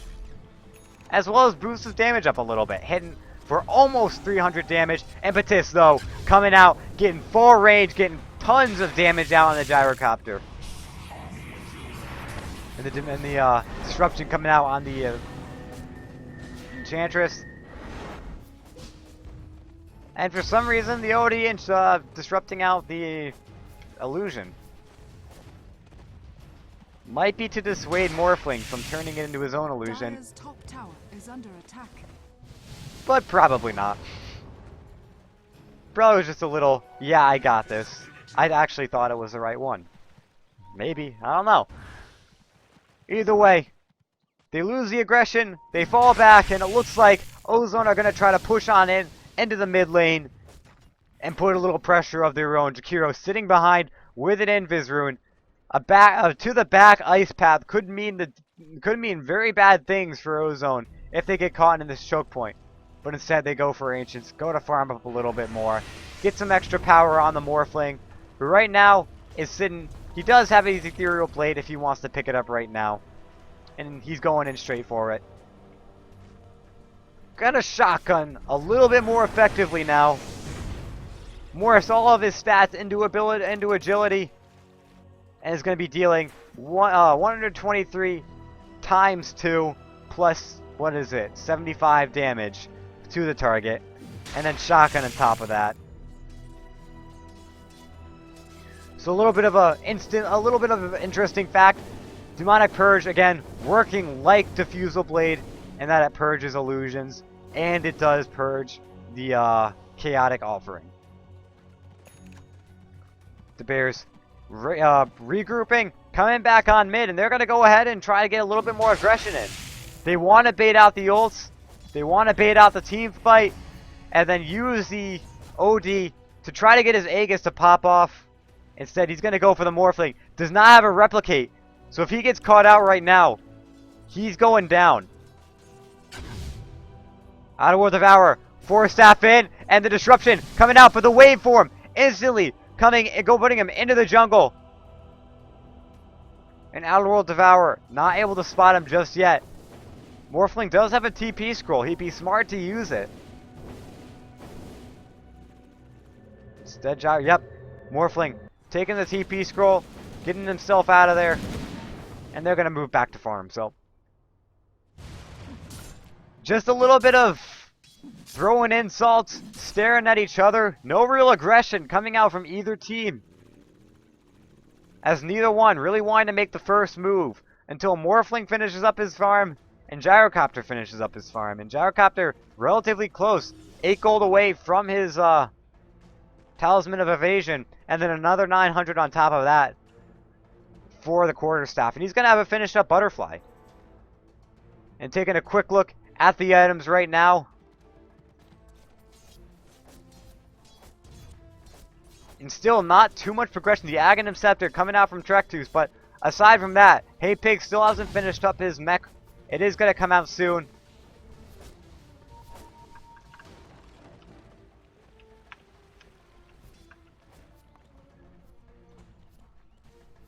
As well as boosts his damage up a little bit. Hitting for almost 300 damage. Impetus, though, coming out, getting full range, getting tons of damage out on the Gyrocopter. And the disruption coming out on the Enchantress. And for some reason, the OD disrupting out the Illusion. Might be to dissuade Morphling from turning it into his own illusion. Dire's top tower is under attack. But probably not. Probably was just a little, yeah, I got this. I actually thought it was the right one. Maybe, I don't know. Either way, they lose the aggression, they fall back, and it looks like Ozone are going to try to push on in into the mid lane and put a little pressure of their own. Jakiro sitting behind with an Invis Rune. To the back ice path could mean very bad things for Ozone if they get caught in this choke point. But instead they go for Ancients, go to farm up a little bit more, get some extra power on the Morphling, who right now is sitting. He does have his Ethereal Blade if he wants to pick it up right now, and he's going in straight for it. Gonna shotgun a little bit more effectively now. Morphs all of his stats into agility. And is going to be dealing 123 times 2 plus, what is it, 75 damage to the target. And then shotgun on top of that. So a little bit of an interesting fact. Demonic Purge, again, working like Diffusal Blade, and that it purges illusions. And it does purge the Chaotic Offering. The Bears regrouping, coming back on mid, and they're going to go ahead and try to get a little bit more aggression in. They want to bait out the ults, they want to bait out the team fight, and then use the OD to try to get his Aegis to pop off. Instead, he's going to go for the Morphling. Does not have a Replicate, so if he gets caught out right now, he's going down. Out of World Devour, Force Staff in, and the Disruption coming out for the Waveform instantly. Coming and putting him into the jungle. And Outer World Devourer, not able to spot him just yet. Morphling does have a TP scroll. He'd be smart to use it. Instead, Gyro, yep. Morphling taking the TP scroll, getting himself out of there. And they're going to move back to farm, so. Just a little bit of throwing insults, staring at each other. No real aggression coming out from either team. As neither one really wanting to make the first move until Morphling finishes up his farm and Gyrocopter finishes up his farm. And Gyrocopter relatively close. 8 gold away from his Talisman of Evasion. And then another 900 on top of that for the Quarterstaff. And he's going to have a finished up Butterfly. And taking a quick look at the items right now. And still not too much progression. The Aghanim Scepter coming out from Trectus, but aside from that, Hey Pig still hasn't finished up his mech. It is going to come out soon.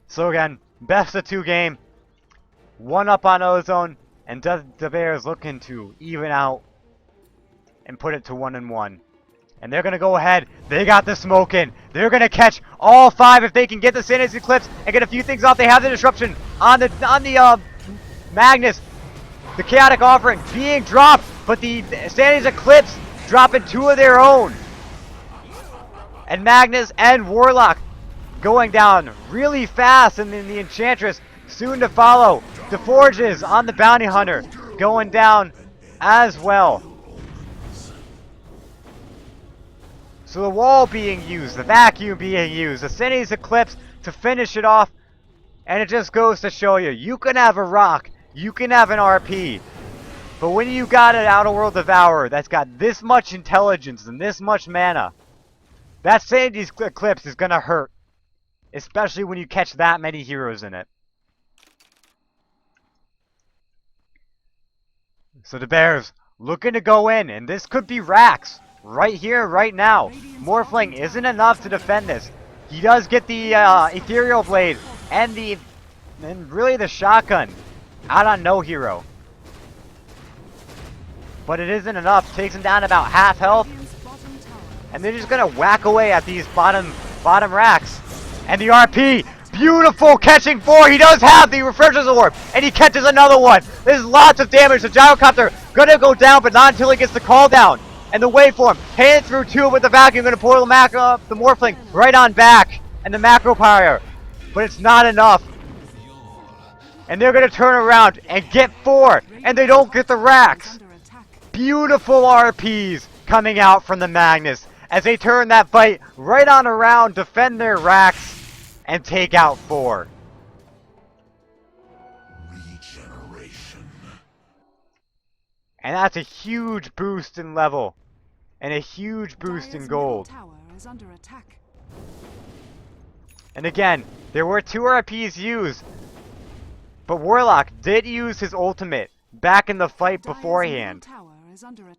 So again, best of 2 game. 1 up on Ozone, and the Bears looking to even out and put it to 1-1. And they're going to go ahead. They got the smoke in. They're going to catch all 5 if they can get the Sandy's Eclipse and get a few things off. They have the disruption on the Magnus. The Chaotic Offering being dropped, but the Sandy's Eclipse dropping 2 of their own. And Magnus and Warlock going down really fast, and then the Enchantress soon to follow. The Forges on the Bounty Hunter going down as well. So the wall being used, the vacuum being used, the City's Eclipse to finish it off. And it just goes to show you, you can have a rock You can have an RP. But when you got an Outer World Devourer that's got this much intelligence and this much mana, that Sanity's Eclipse is gonna hurt. Especially when you catch that many heroes in it. So the Bears looking to go in, and this could be Rax right here, right now. Morphling isn't enough to defend this. He does get the Ethereal Blade and really the shotgun out on no hero. But it isn't enough. Takes him down about half health. And they're just gonna whack away at these bottom racks. And the RP, beautiful, catching 4. He does have the Refresher's Orb, and he catches another one. There's lots of damage. The Gyrocopter gonna go down, but not until he gets the call down. And the waveform, hand through 2 with the vacuum, gonna pour the Morphling right on back, and the Macro Pyre. But it's not enough. And they're gonna turn around and get 4, and they don't get the racks. Beautiful RPs coming out from the Magnus as they turn that fight right on around, defend their racks, and take out 4. Regeneration. And that's a huge boost in level. And a huge boost in gold. And again, there were 2 RPs used. But Warlock did use his ultimate back in the fight beforehand.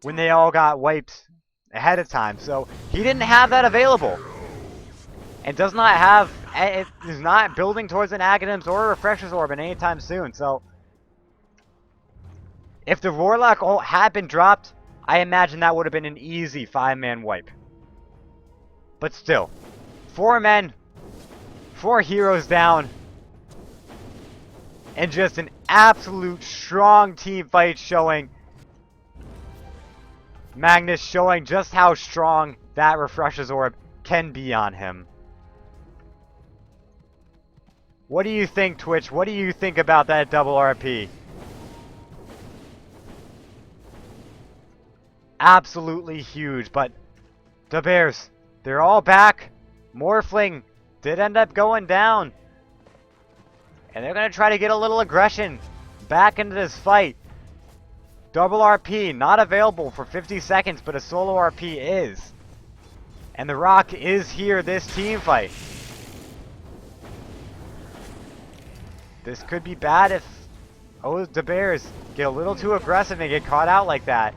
When they all got wiped ahead of time. So he didn't have that available. And does not have, it is not building towards an Aghanims or a Refresher's Orb anytime soon. So if the Warlock had been dropped, I imagine that would have been an easy 5-man wipe. But still, 4 men, 4 heroes down, and just an absolute strong team fight showing. Magnus showing just how strong that Refresher's Orb can be on him. What do you think, Twitch? What do you think about that double RP? Absolutely huge, but the Bears, they're all back. Morphling did end up going down. And they're going to try to get a little aggression back into this fight. Double RP, not available for 50 seconds, but a solo RP is. And the Rock is here this team fight. This could be bad if the Bears get a little too aggressive and get caught out like that.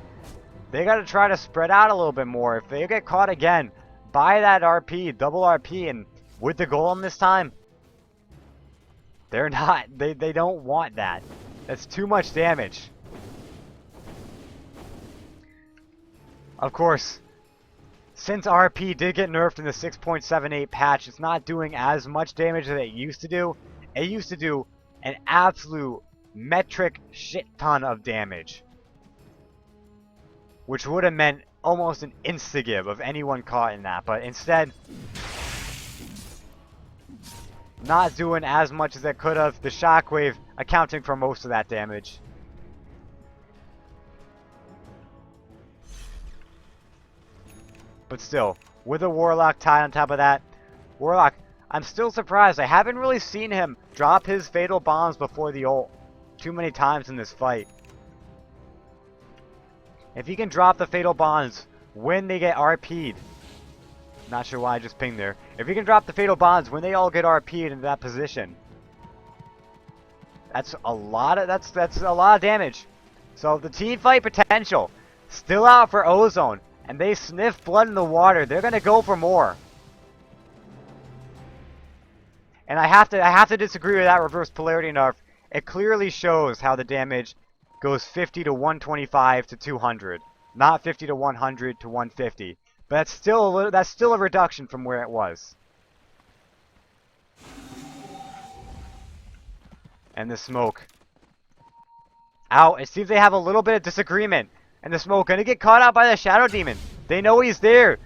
They got to try to spread out a little bit more. If they get caught again by that RP, double RP, and with the golem this time, they're not, they don't want that. That's too much damage. Of course, since RP did get nerfed in the 6.78 patch, it's not doing as much damage as it used to do. It used to do an absolute metric shit ton of damage. Which would have meant almost an insta-give of anyone caught in that. But instead, not doing as much as it could have. The shockwave accounting for most of that damage. But still, with a Warlock tied on top of that, Warlock, I'm still surprised. I haven't really seen him drop his Fatal Bombs before the ult too many times in this fight. If he can drop the Fatal Bonds when they get RP'd, not sure why I just pinged there. If he can drop the Fatal Bonds when they all get RP'd into that position, that's a lot of that's a lot of damage. So the team fight potential still out for Ozone, and they sniff blood in the water. They're gonna go for more. And I have to disagree with that reverse polarity nerf. It clearly shows how the damage goes 50 to 125 to 200, not 50 to 100 to 150. But that's still a reduction from where it was. And the smoke out. It seems they have a little bit of disagreement. And the smoke gonna get caught out by the Shadow Demon. They know he's there.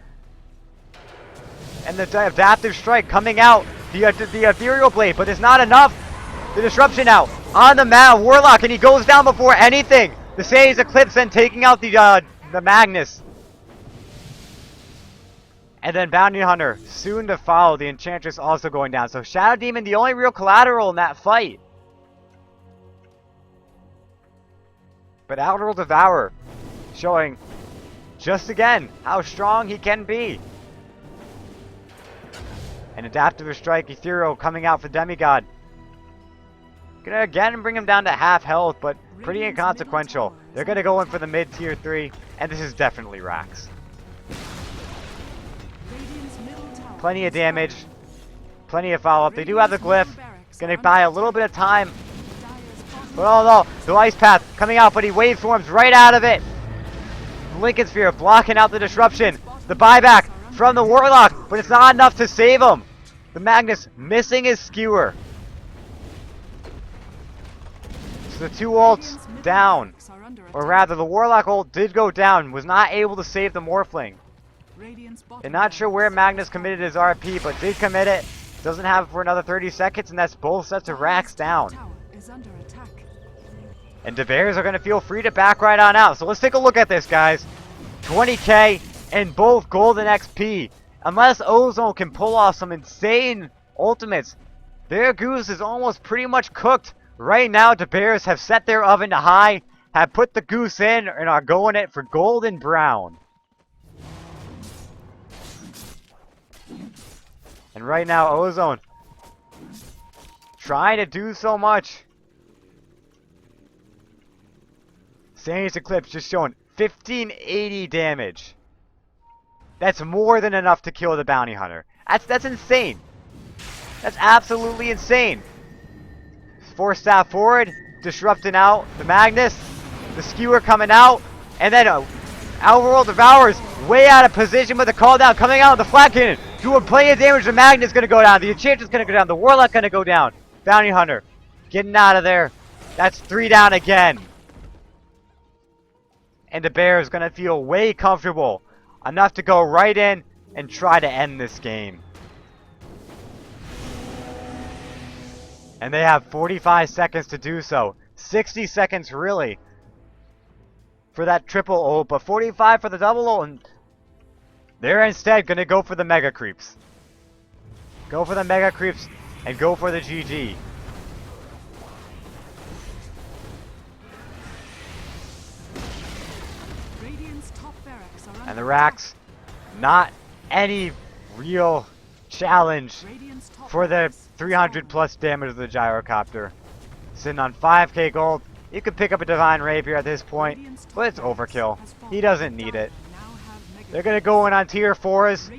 And the adaptive strike coming out. The ethereal blade, but it's not enough. The disruption out on the man Warlock, and he goes down before anything. The Sai's Eclipse then taking out the Magnus. And then Bounty Hunter soon to follow. The Enchantress also going down. So Shadow Demon, the only real collateral in that fight. But Outer Devour showing just again how strong he can be. An Adaptive Strike Ethereal coming out for Demigod. Gonna again bring him down to half health, but pretty inconsequential. They're gonna go in for the mid tier 3, and this is definitely Rax. Plenty of damage, plenty of follow-up. They do have the glyph. Gonna buy a little bit of time. But oh no, the Ice Path coming out, but he waveforms right out of it. Lincoln Sphere blocking out the disruption. The buyback from the Warlock, but it's not enough to save him. The Magnus missing his skewer. So the 2 ults down. Or rather, the Warlock ult did go down, was not able to save the Morphling. And not sure where Magnus committed his RP, but did commit it. Doesn't have it for another 30 seconds, and that's both sets of Rax down. And the Bears are going to feel free to back right on out. So let's take a look at this, guys. 20k and both golden XP. Unless Ozone can pull off some insane ultimates, their goose is almost pretty much cooked. Right now, the Bears have set their oven to high, have put the goose in, and are going it for golden brown. And right now, Ozone trying to do so much. Sanity's Eclipse just showing 1580 damage. That's more than enough to kill the Bounty Hunter. That's insane. That's absolutely insane. 4 staff forward, disrupting out the Magnus, the Skewer coming out, and then Outworld Devours way out of position with the call down, coming out with the Flat Cannon, doing plenty of damage. The Magnus gonna go down, the Enchantress gonna go down, the Warlock gonna go down. Bounty Hunter getting out of there. That's 3 down again. And the Bears gonna feel way comfortable enough to go right in and try to end this game. And they have 45 seconds to do so. 60 seconds really for that triple ult, but 45 for the double ult. And they're instead gonna go for the Mega Creeps. Go for the Mega Creeps and go for the GG. And the Rax, not any real challenge for the 300 plus damage of the Gyrocopter. Sitting on 5k gold. You could pick up a Divine Rapier at this point, but it's overkill. He doesn't need it. They're going to go in on tier 4s.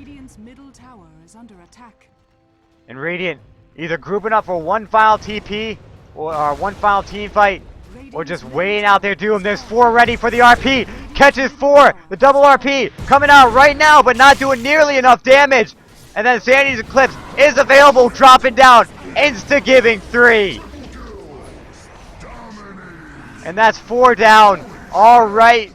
And Radiant either grouping up for one final TP or one final team fight, or just waiting out their doom. There's 4 ready for the RP. Catches 4. The double RP coming out right now, but not doing nearly enough damage. And then Sanity's Eclipse is available, dropping down. Insta-giving 3. And that's 4 down. All right.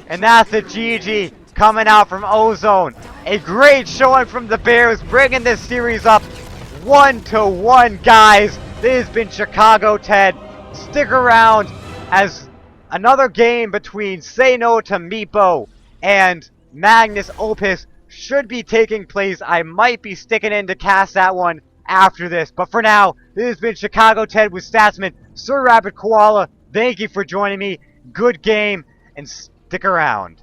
And that's the GG coming out from Ozone. A great showing from the Bears, bringing this series up 1-1, guys. This has been Chicago Ted. Stick around as another game between Say No to Meepo and Magnus Opus should be taking place. I might be sticking in to cast that one after this. But for now, this has been Chicago Ted with Statsman, Sir Rabbit Koala. Thank you for joining me. Good game, and stick around.